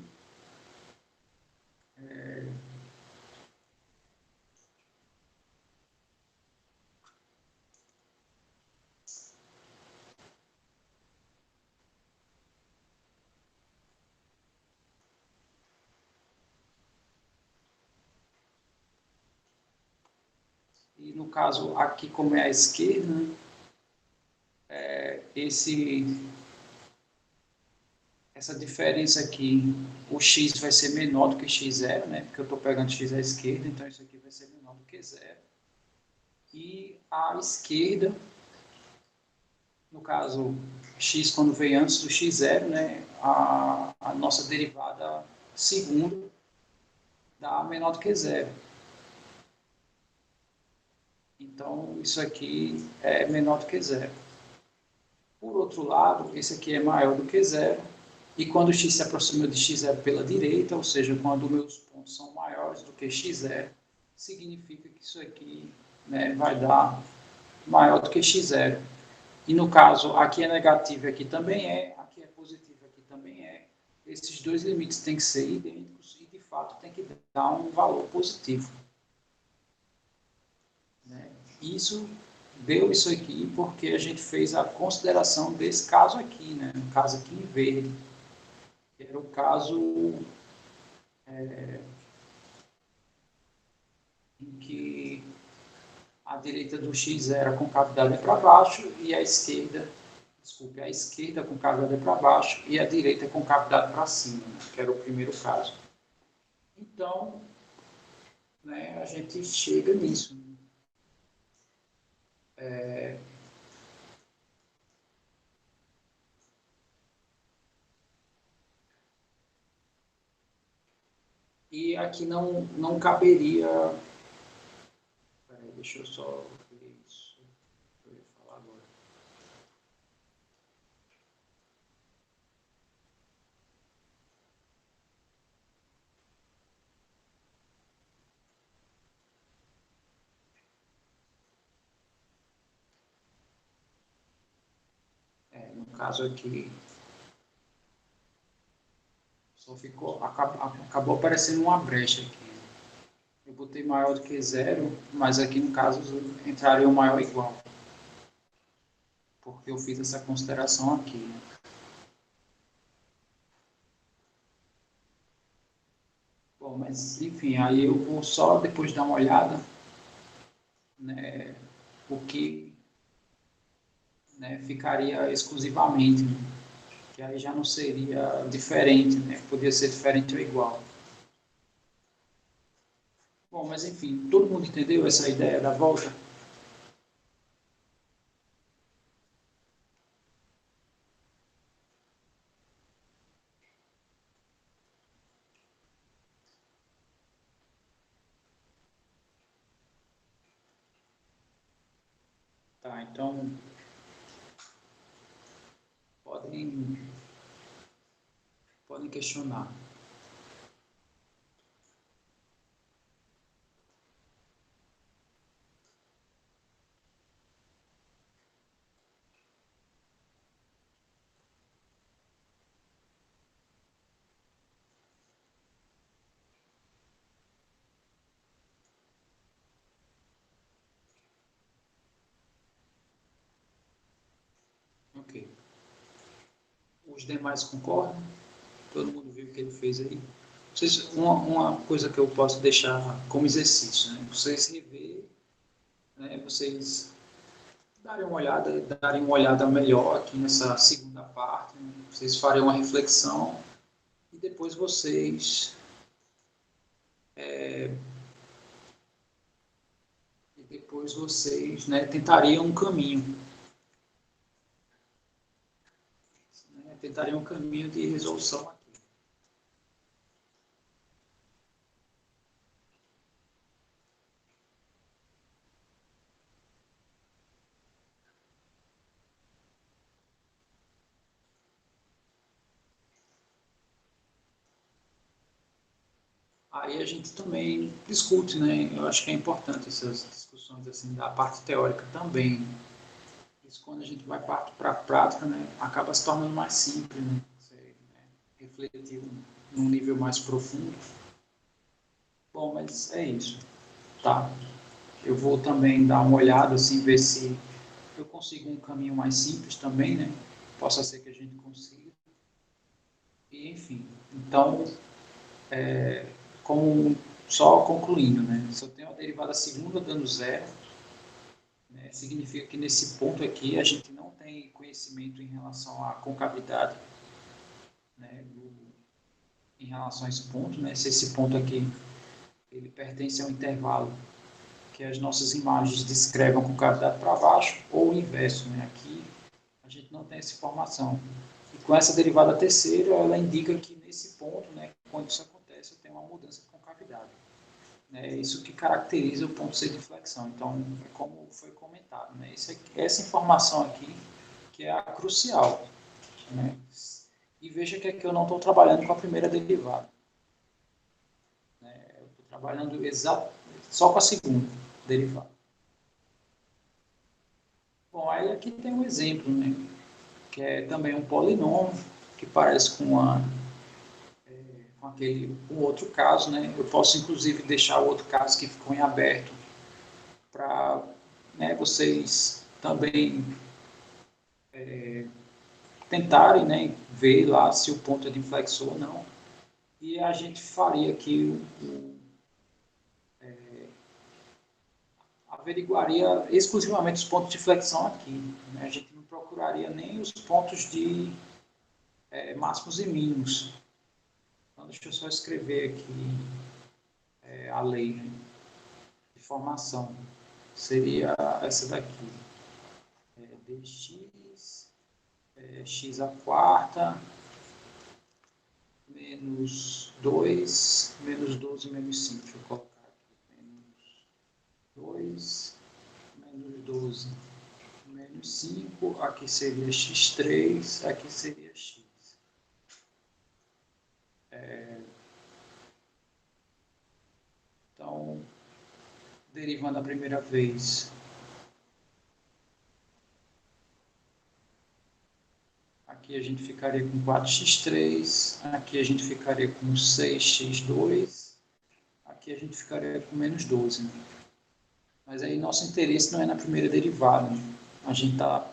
Speaker 1: e no caso, aqui como é a esquerda, né, esse essa diferença aqui, o x vai ser menor do que x0, né? Porque eu estou pegando x à esquerda, então isso aqui vai ser menor do que zero. E a esquerda, no caso, x quando vem antes do x0, né? A nossa derivada segunda dá menor do que zero. Então, isso aqui é menor do que zero. Por outro lado, esse aqui é maior do que zero. E quando o x se aproxima de x0 pela direita, ou seja, quando meus pontos são maiores do que x0, significa que isso aqui, né, vai dar maior do que x0. E no caso, aqui é negativo, aqui também é, aqui é positivo, aqui também é. Esses dois limites têm que ser idênticos e, de fato, tem que dar um valor positivo. Né? Isso deu isso aqui porque a gente fez a consideração desse caso aqui, né? No caso aqui em verde, que era o caso em que a direita do x era com cavidade para baixo e a esquerda, desculpe, a esquerda com cavidade para baixo e a direita com cavidade para cima, né? Que era o primeiro caso. Então, né, a gente chega nisso. E aqui não caberia. Peraí, deixa eu só ver. caso aqui, só ficou, acabou aparecendo uma brecha aqui. Eu botei maior do que zero, mas aqui no caso entraria o maior igual. Porque eu fiz essa consideração aqui. Né? Bom, mas enfim, aí eu vou só depois dar uma olhada, né, o que, né, ficaria exclusivamente, né, que aí já não seria diferente, né, podia ser diferente ou igual. Bom, mas enfim, todo mundo entendeu essa ideia da volta? Tá, então podem, podem questionar. Ok. Os demais concordam? Todo mundo viu o que ele fez aí? Vocês, uma coisa que eu posso deixar como exercício, né? Vocês rever, né? Vocês darem uma olhada melhor aqui nessa segunda parte, né? Vocês farem uma reflexão e depois vocês, né, tentariam um caminho, né? Tentariam um caminho de resolução aqui. Aí a gente também discute, né? Eu acho que é importante essas discussões assim da parte teórica também. Isso quando a gente vai para a prática, né, acaba se tornando mais simples, né? Você, né, refletir num nível mais profundo. Bom, mas é isso, tá? Eu vou também dar uma olhada, assim, ver se eu consigo um caminho mais simples também, né? Possa ser que a gente consiga. E, enfim, então, como só concluindo, né? Se eu tenho a derivada segunda dando zero, né, significa que nesse ponto aqui a gente não tem conhecimento em relação à concavidade, né, em relação a esse ponto, né? Se esse ponto aqui ele pertence a um intervalo que as nossas imagens descrevam com cavidade para baixo ou o inverso, né? Aqui a gente não tem essa informação. E com essa derivada terceira, ela indica que nesse ponto, né, quando isso acontece, tem uma mudança de concavidade. É isso que caracteriza o ponto C de inflexão. Então, é como foi comentado, né? Essa informação aqui que é a crucial, né? E veja que aqui eu não estou trabalhando com a primeira derivada. Né? Eu estou trabalhando só com a segunda derivada. Bom, aí aqui tem um exemplo, né? Que é também um polinômio, que parece com aquele um outro caso, né? Eu posso inclusive deixar o outro caso que ficou em aberto para, né, vocês também tentarem, né, ver lá se o ponto é de inflexão ou não. E a gente faria aqui averiguaria exclusivamente os pontos de flexão aqui. Né? A gente não procuraria nem os pontos de máximos e mínimos. Então, deixa eu só escrever aqui a lei, né, de formação. Seria essa daqui. dx x à quarta menos 2 menos 12 menos 5. Deixa eu colocar aqui. Menos 2 menos 12 menos 5, aqui seria x3, aqui seria x. Então, derivando a primeira vez, aqui a gente ficaria com 4x3, aqui a gente ficaria com 6x2, aqui a gente ficaria com menos 12. Né? Mas aí nosso interesse não é na primeira derivada, né? A gente está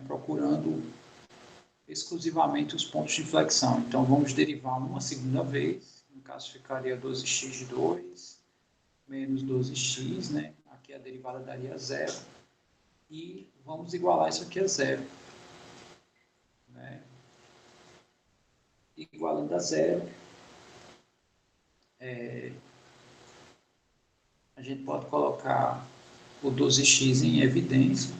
Speaker 1: procurando exclusivamente os pontos de inflexão. Então vamos derivar uma segunda vez, no caso ficaria 12x2 menos 12x, né? Aqui a derivada daria 0, e vamos igualar isso aqui a 0. Né? Igualando a 0, a gente pode colocar o 12x em evidência,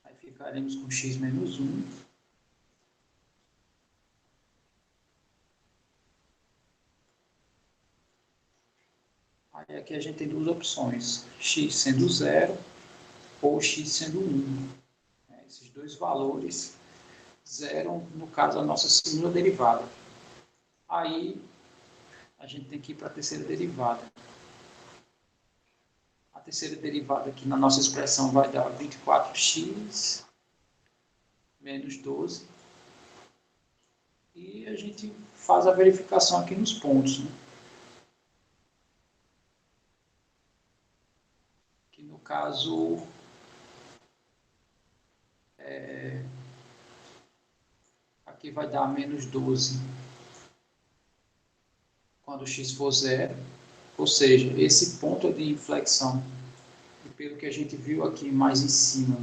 Speaker 1: aí ficaremos com x menos 1. Aí aqui a gente tem duas opções, x sendo 0 ou x sendo 1. Esses dois valores zeram, no caso, a nossa segunda derivada. Aí a gente tem que ir para a terceira derivada. A terceira derivada aqui na nossa expressão vai dar 24x menos 12. E a gente faz a verificação aqui nos pontos. Né? Que no caso aqui vai dar menos 12 quando x for 0. Ou seja, esse ponto de inflexão, e pelo que a gente viu aqui mais em cima,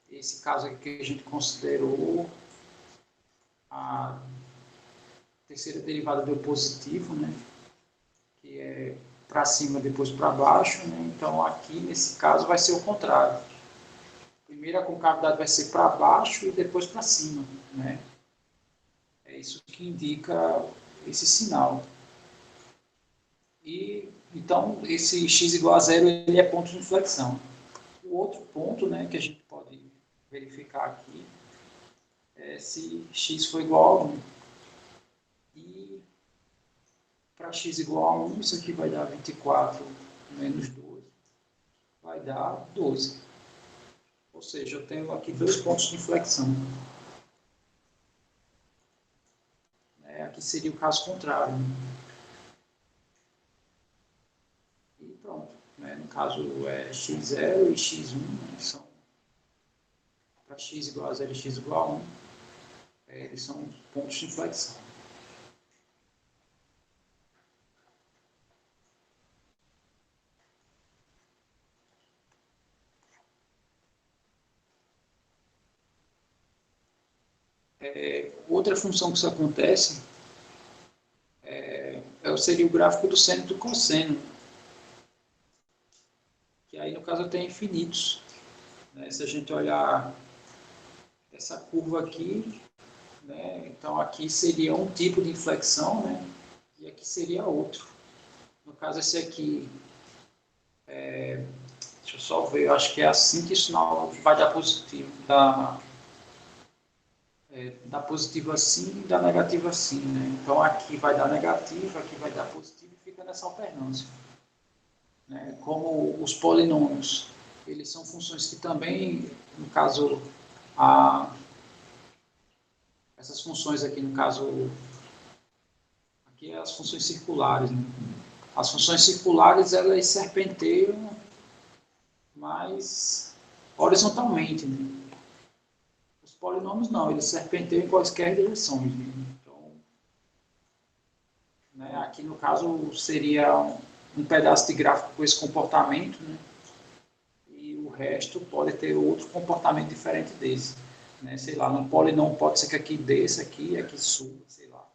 Speaker 1: esse caso aqui que a gente considerou a terceira derivada deu positivo, né? Que é para cima, depois para baixo. Né? Então, aqui, nesse caso, vai ser o contrário. Primeiro a concavidade vai ser para baixo e depois para cima. Né? É isso que indica esse sinal. E, então, esse x igual a 0 ele é ponto de inflexão. O outro ponto, né, que a gente pode verificar aqui é se x for igual a 1. E para x igual a 1, isso aqui vai dar 24 menos 12, vai dar 12. Ou seja, eu tenho aqui dois pontos de inflexão. Aqui seria o caso contrário. E pronto. No caso, x0 e x1 são, para x igual a 0 e x igual a 1, eles são pontos de inflexão. Outra função que isso acontece seria o gráfico do seno e do cosseno. Que aí, no caso, tem infinitos. Né? Se a gente olhar essa curva aqui, né? Então aqui seria um tipo de inflexão, né? E aqui seria outro. No caso, esse aqui, deixa eu só ver, eu acho que é assim que isso não vai dar positivo. Dá positivo assim e dá negativo assim. Né? Então aqui vai dar negativo, aqui vai dar positivo e fica nessa alternância. Né? Como os polinômios, eles são funções que também, no caso, essas funções aqui, no caso, aqui é as funções circulares. Né? As funções circulares, elas serpenteiam, mas horizontalmente. Né? Os polinômios não, eles serpenteiam em quaisquer direções. Né? Então, né, aqui no caso seria um pedaço de gráfico com esse comportamento, né? E o resto pode ter outro comportamento diferente desse. Né? Sei lá, num polinômio pode ser que aqui desça, aqui suba, sei lá.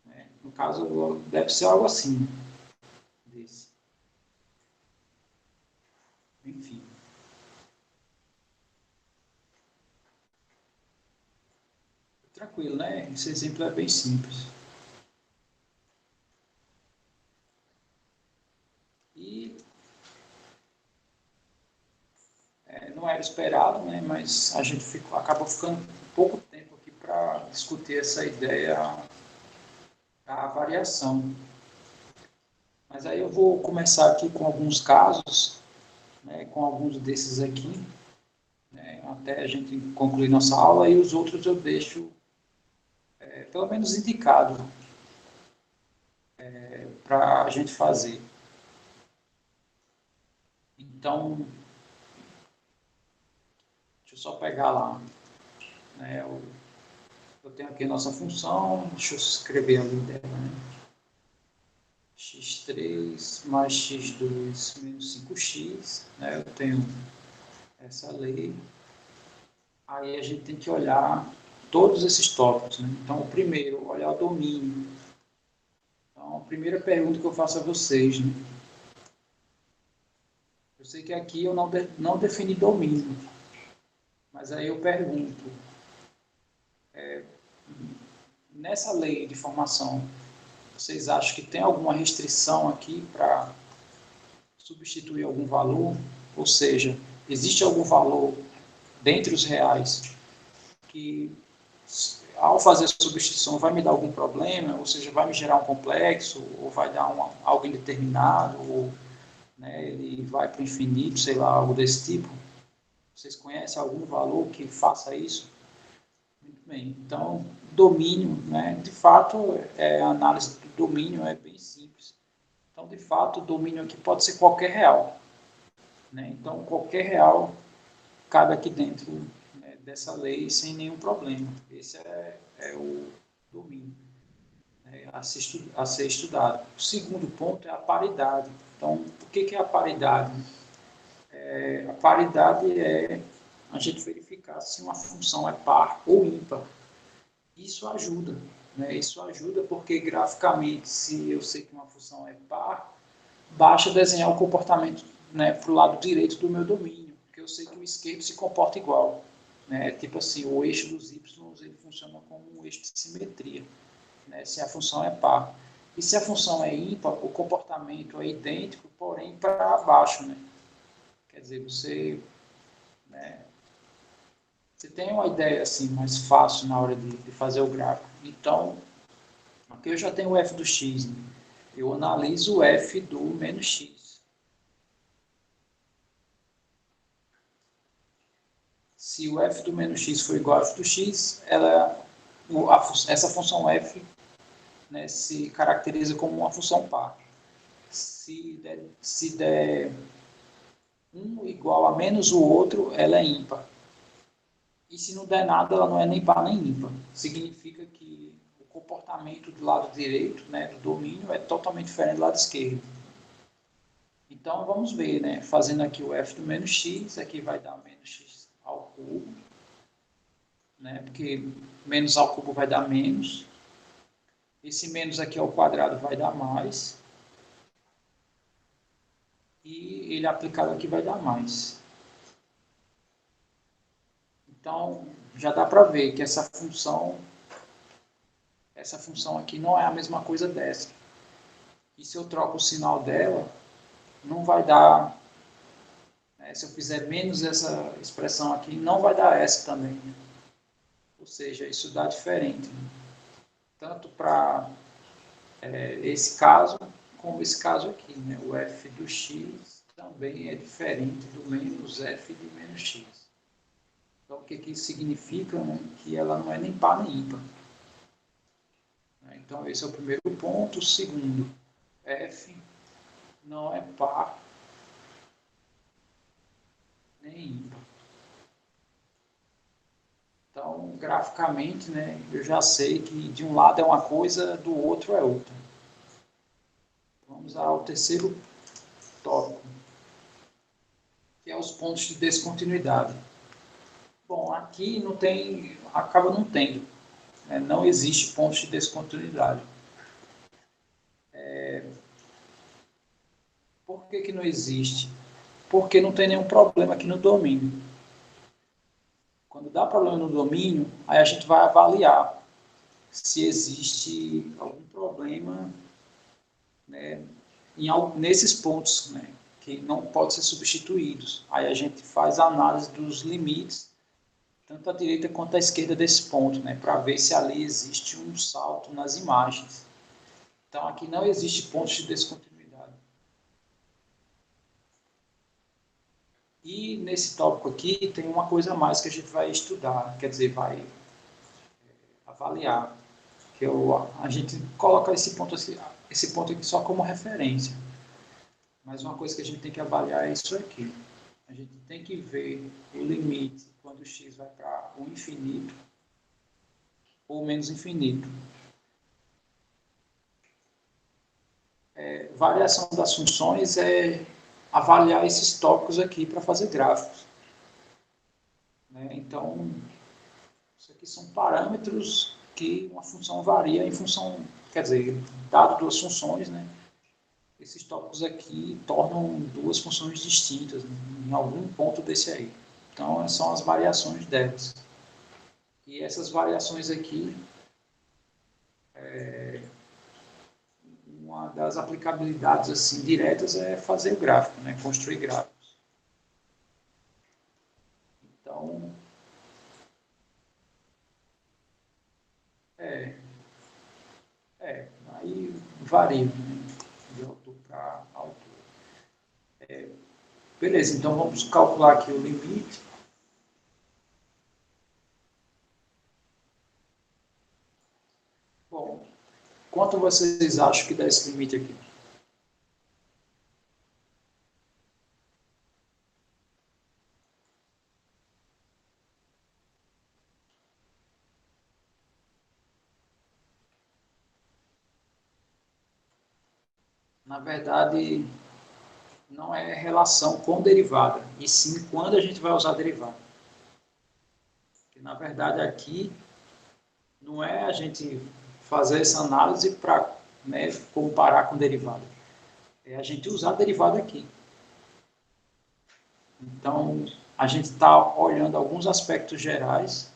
Speaker 1: Né? No caso, deve ser algo assim. Desse. Enfim. Tranquilo, né? Esse exemplo é bem simples. E não era esperado, né? Mas a gente acabou ficando pouco tempo aqui para discutir essa ideia da variação. Mas aí eu vou começar aqui com alguns casos, né, com alguns desses aqui, né, até a gente concluir nossa aula, e os outros eu deixo, pelo menos indicado, para a gente fazer. Então, deixa eu só pegar lá, né, eu tenho aqui a nossa função, deixa eu escrever ali dela, né? x3 mais x2 menos 5x, né? Eu tenho essa lei. Aí a gente tem que olhar todos esses tópicos, né? Então, o primeiro, olhar o domínio. Então, a primeira pergunta que eu faço a vocês, né? Eu sei que aqui eu não defini domínio, mas aí eu pergunto, nessa lei de formação, vocês acham que tem alguma restrição aqui para substituir algum valor? Ou seja, existe algum valor dentre os reais que, ao fazer a substituição, vai me dar algum problema? Ou seja, vai me gerar um complexo? Ou vai dar algo indeterminado? Ou, né, ele vai para o infinito, sei lá, algo desse tipo? Vocês conhecem algum valor que faça isso? Muito bem. Então, domínio, né, de fato, a análise do domínio é bem simples. Então, de fato, o domínio aqui pode ser qualquer real, né? Então, qualquer real cabe aqui dentro, né, dessa lei sem nenhum problema. Esse é o domínio, né, a ser estudado. O segundo ponto é a paridade. Então, o que é a paridade? A paridade é a gente verificar se uma função é par ou ímpar. Isso ajuda, né? Isso ajuda porque graficamente, se eu sei que uma função é par, basta desenhar o comportamento, né, para o lado direito do meu domínio, porque eu sei que o esquerdo se comporta igual, né? Tipo assim, o eixo dos y ele funciona como um eixo de simetria, né, se a função é par. E se a função é ímpar, o comportamento é idêntico, porém para baixo, né? Quer dizer, né, você tem uma ideia assim mais fácil na hora de fazer o gráfico. Então, aqui eu já tenho o f do x, né? Eu analiso o f do menos x. Se o f do menos x for igual a f do x, essa função f, né, se caracteriza como uma função par. Se der um igual a menos o outro, ela é ímpar. E se não der nada, ela não é nem par nem ímpar. Significa que o comportamento do lado direito, né, do domínio, é totalmente diferente do lado esquerdo. Então, vamos ver, né? Fazendo aqui o f do menos x, aqui vai dar menos x ao cubo, né? Porque menos ao cubo vai dar menos. Esse menos aqui ao quadrado vai dar mais. E ele aplicado aqui vai dar mais. Então, já dá para ver que essa função aqui não é a mesma coisa dessa. E se eu troco o sinal dela, não vai dar, né? Se eu fizer menos essa expressão aqui, não vai dar essa também. Ou seja, isso dá diferente, né? Tanto para esse caso, como esse caso aqui, né? O f do x também é diferente do menos f de menos x. Então, o que isso significa? Né? Que ela não é nem par nem ímpar. Então, esse é o primeiro ponto. O segundo, f não é par nem ímpar. Então, graficamente, né, eu já sei que de um lado é uma coisa, do outro é outra. Vamos ao terceiro tópico, que é os pontos de descontinuidade. Bom, aqui não tem, acaba não tendo, né? Não existe pontos de descontinuidade. Por que não existe? Porque não tem nenhum problema aqui no domínio. Quando dá problema no domínio, aí a gente vai avaliar se existe algum problema, né, nesses pontos, né, que não podem ser substituídos. Aí a gente faz a análise dos limites, tanto à direita quanto à esquerda desse ponto, né, para ver se ali existe um salto nas imagens. Então aqui não existe pontos de descontinuidade. E nesse tópico aqui tem uma coisa a mais que a gente vai estudar, quer dizer, vai avaliar, que a gente coloca esse ponto aqui só como referência. Mas uma coisa que a gente tem que avaliar é isso aqui. A gente tem que ver o limite quando o x vai para o infinito ou menos infinito. Variação das funções é avaliar esses tópicos aqui para fazer gráficos. Né? Então, isso aqui são parâmetros que uma função varia em função, quer dizer, dado duas funções, né? Esses tópicos aqui tornam duas funções distintas, né, em algum ponto desse aí. Então, são as variações delas. E essas variações aqui, uma das aplicabilidades assim, diretas é fazer o gráfico, né, construir gráficos. Então, aí varia, né, de autor para autor. Beleza, então vamos calcular aqui o limite. Bom, quanto vocês acham que dá esse limite aqui? Na verdade, não é relação com derivada, e sim quando a gente vai usar derivada. Porque, na verdade, aqui não é a gente fazer essa análise para, né, comparar com derivada. É a gente usar a derivada aqui. Então, a gente está olhando alguns aspectos gerais,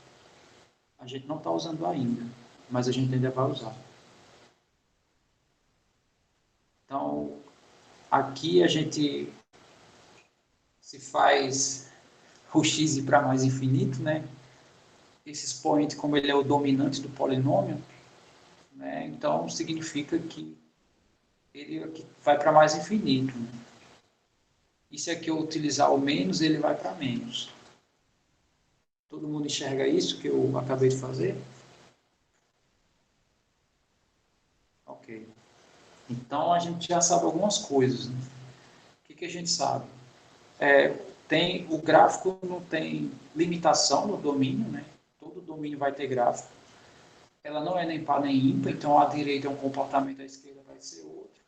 Speaker 1: a gente não está usando ainda, mas a gente ainda vai usar. Então, aqui a gente se faz o x ir para mais infinito, né? Esse expoente, como ele é o dominante do polinômio, né? Então significa que ele aqui vai para mais infinito. Né? E se aqui eu utilizar o menos, ele vai para menos. Todo mundo enxerga isso que eu acabei de fazer? Ok. Então a gente já sabe algumas coisas. Né? O que a gente sabe? O gráfico não tem limitação no domínio, né? Todo domínio vai ter gráfico. Ela não é nem par nem ímpar, então a direita é um comportamento, a esquerda vai ser outro.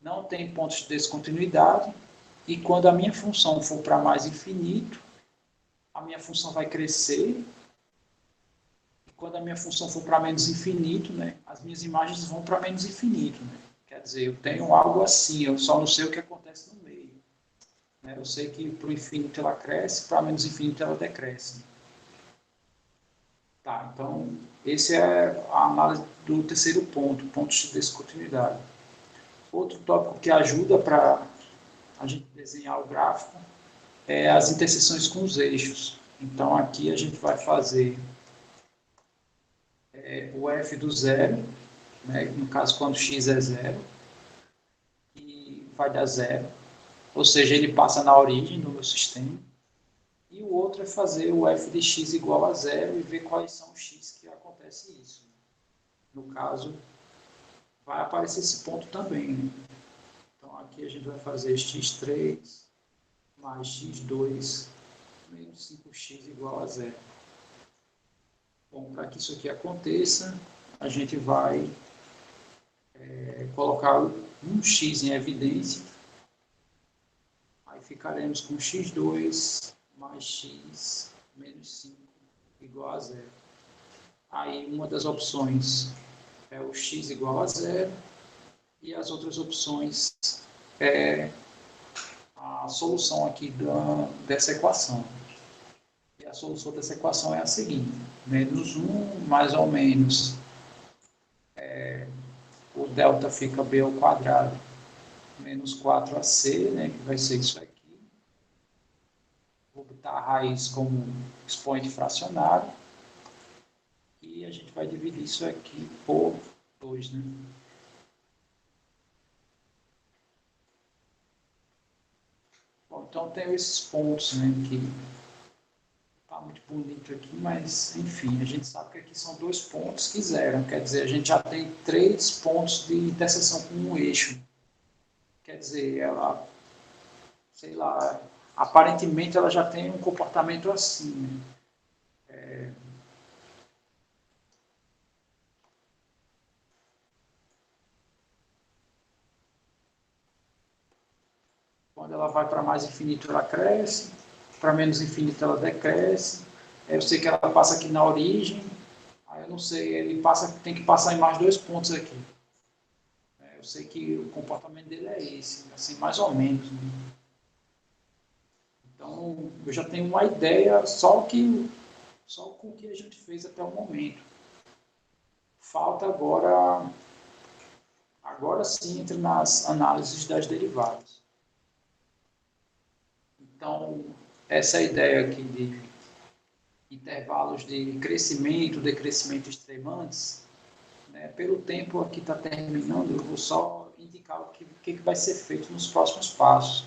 Speaker 1: Não tem pontos de descontinuidade, e quando a minha função for para mais infinito, a minha função vai crescer, e quando a minha função for para menos infinito, né, as minhas imagens vão para menos infinito. Né? Quer dizer, eu tenho algo assim, eu só não sei o que acontece no meio. Né? Eu sei que para o infinito ela cresce, para menos infinito ela decresce. Tá, então, esse é a análise do terceiro ponto, pontos de descontinuidade. Outro tópico que ajuda para a gente desenhar o gráfico é as interseções com os eixos. Então, aqui a gente vai fazer o f do zero, né? No caso, quando x é zero, e vai dar zero. Ou seja, ele passa na origem do meu sistema. E o outro é fazer o f de x igual a zero e ver quais são os x que acontece isso. No caso, vai aparecer esse ponto também. Né? Então, aqui a gente vai fazer x3 mais x2 menos 5x igual a zero. Bom, para que isso aqui aconteça, a gente vai colocar um x em evidência, aí ficaremos com x2 mais x menos 5 igual a zero. Aí uma das opções é o x igual a zero, e as outras opções é a solução aqui dessa equação. E a solução dessa equação é a seguinte: menos 1 mais ou menos o delta fica b ao quadrado menos 4ac, né, que vai ser isso aqui. Vou botar a raiz como expoente fracionário. E a gente vai dividir isso aqui por 2, né? Bom, Então, tem esses pontos, né, que tá muito bonito aqui, mas, enfim, a gente sabe que aqui são 2 pontos que zeram. Quer dizer, a gente já tem 3 pontos de interseção com um eixo. Quer dizer, ela, sei lá, aparentemente ela já tem um comportamento assim, né? Quando ela vai para mais infinito, ela cresce, para menos infinito, ela decresce. Eu sei que ela passa aqui na origem, aí eu não sei, ele passa, tem que passar em mais 2 pontos aqui. Eu sei que o comportamento dele é esse, assim, mais ou menos, né? Então, eu já tenho uma ideia, só com o que a gente fez até o momento. Falta agora sim, entre nas análises das derivadas. Então, essa ideia aqui de intervalos de crescimento, decrescimento extremantes, né, pelo tempo aqui está terminando, eu vou só indicar o que vai ser feito nos próximos passos.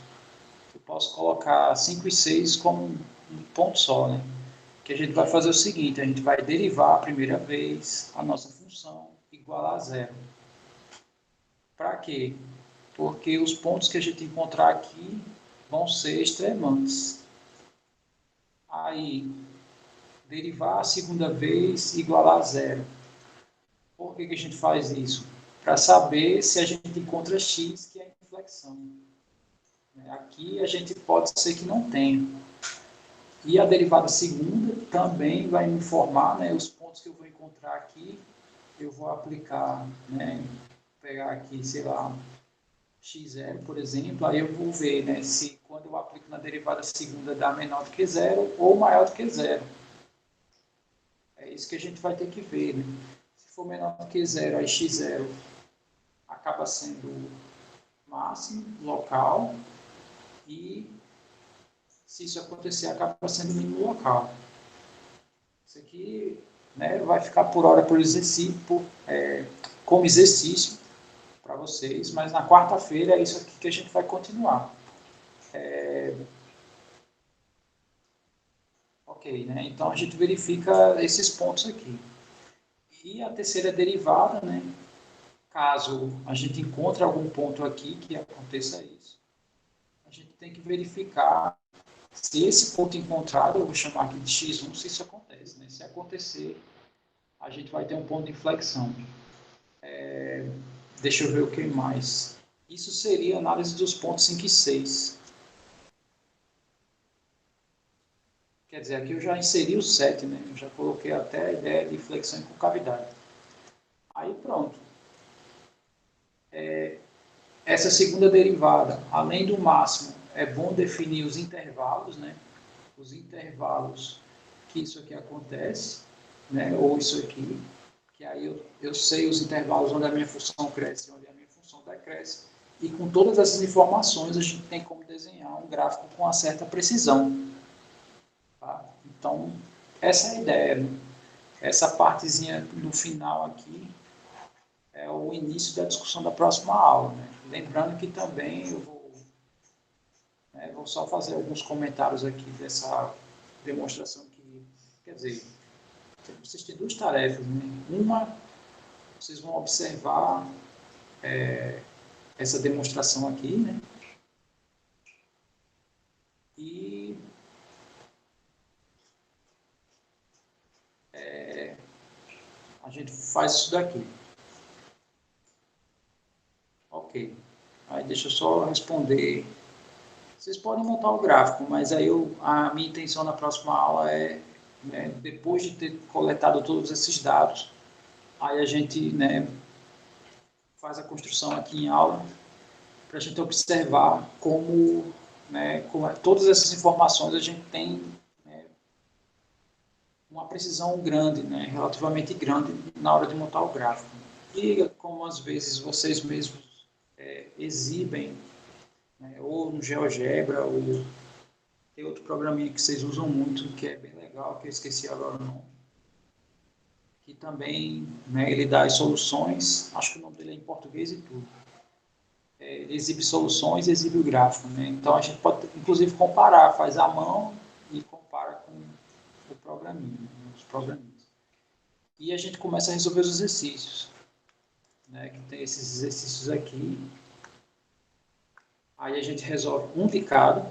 Speaker 1: Eu posso colocar 5 e 6 como um ponto só, né? Que a gente vai fazer o seguinte, a gente vai derivar a primeira vez a nossa função igual a zero. Para quê? Porque os pontos que a gente encontrar aqui vão ser extremantes. Aí, derivar a segunda vez igual a zero. Por que a gente faz isso? Para saber se a gente encontra x, que é a inflexão. Aqui a gente pode ser que não tenha. E a derivada segunda também vai me informar, né, os pontos que eu vou encontrar aqui. Eu vou aplicar, né, pegar aqui, sei lá, x0, por exemplo, aí eu vou ver, né, se quando eu aplico na derivada segunda dá menor do que zero ou maior do que zero. É isso que a gente vai ter que ver, né? Se for menor do que zero, aí x0 acaba sendo máximo, local, e se isso acontecer, acaba sendo mínimo local. Isso aqui, né, vai ficar por hora por exercício, como exercício para vocês, mas na quarta-feira é isso aqui que a gente vai continuar. Ok, né? Então a gente verifica esses pontos aqui. E a terceira derivada, né? Caso a gente encontre algum ponto aqui que aconteça isso, a gente tem que verificar se esse ponto encontrado, eu vou chamar aqui de x1, se isso acontece. Né? Se acontecer, a gente vai ter um ponto de inflexão. Deixa eu ver o que mais. Isso seria a análise dos pontos 5 e 6. Quer dizer, aqui eu já inseri o 7, né? Eu já coloquei até a ideia de flexão e concavidade. Aí pronto. Essa segunda derivada, além do máximo, é bom definir os intervalos, né? Os intervalos que isso aqui acontece, né? Ou isso aqui, que aí eu sei os intervalos onde a minha função cresce e onde a minha função decresce. E com todas essas informações, a gente tem como desenhar um gráfico com uma certa precisão. Tá? Então, essa é a ideia. Né? Essa partezinha no final aqui é o início da discussão da próxima aula. Né? Lembrando que também eu vou só fazer alguns comentários aqui dessa demonstração que, quer dizer, vocês têm 2 tarefas. Né? Uma, vocês vão observar essa demonstração aqui, né? E a gente faz isso daqui. Ok. Aí deixa eu só responder. Vocês podem montar o gráfico, mas aí a minha intenção na próxima aula é, né, depois de ter coletado todos esses dados, aí a gente, né, faz a construção aqui em aula para a gente observar como, né, todas essas informações a gente tem, né, uma precisão grande, né, relativamente grande na hora de montar o gráfico. E como às vezes vocês mesmos exibem, né, ou no GeoGebra, ou tem outro programinha que vocês usam muito, que é bem legal, que eu esqueci agora o nome, que também, né, ele dá as soluções, acho que o nome dele é em português e tudo. exibe soluções, exibe o gráfico, né? Então a gente pode, inclusive, comparar, faz à mão e compara com o programinha, né? Os programinhas. E a gente começa a resolver os exercícios, né? Que tem esses exercícios aqui. Aí a gente resolve um de cada,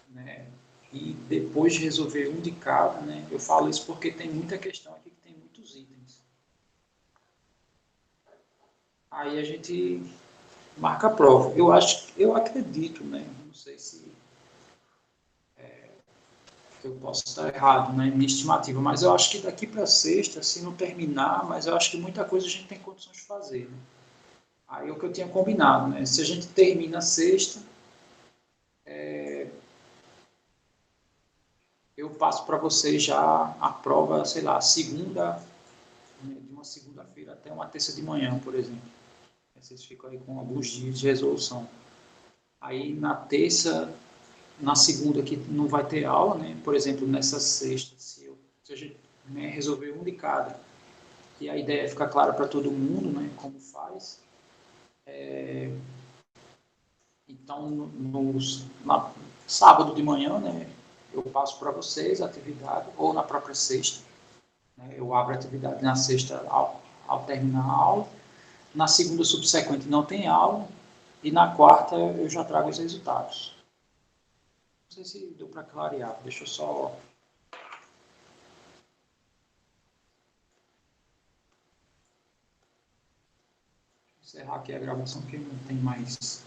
Speaker 1: né? E depois de resolver um de cada, né? Eu falo isso porque tem muita questão aqui que tem muitos itens. Aí a gente marca a prova. Eu acredito, né? Não sei se eu posso estar errado, né, minha estimativa, mas eu acho que daqui para sexta, se não terminar, mas eu acho que muita coisa a gente tem condições de fazer. Né? Aí é o que eu tinha combinado, né? Se a gente termina sexta, eu passo para vocês já a prova, sei lá, segunda, né, de uma segunda-feira até uma terça de manhã, por exemplo. Aí vocês ficam aí com alguns dias de resolução. Aí na terça, na segunda que não vai ter aula, né? Por exemplo, nessa sexta, se a gente, né, resolver um de cada, e a ideia é ficar clara para todo mundo, né, como faz. Então, sábado de manhã, né, eu passo para vocês a atividade, ou na própria sexta. Né, eu abro a atividade na sexta ao terminar a aula. Na segunda subsequente não tem aula. E na quarta eu já trago os resultados. Não sei se deu para clarear. Deixa eu só encerrar aqui a gravação, porque não tem mais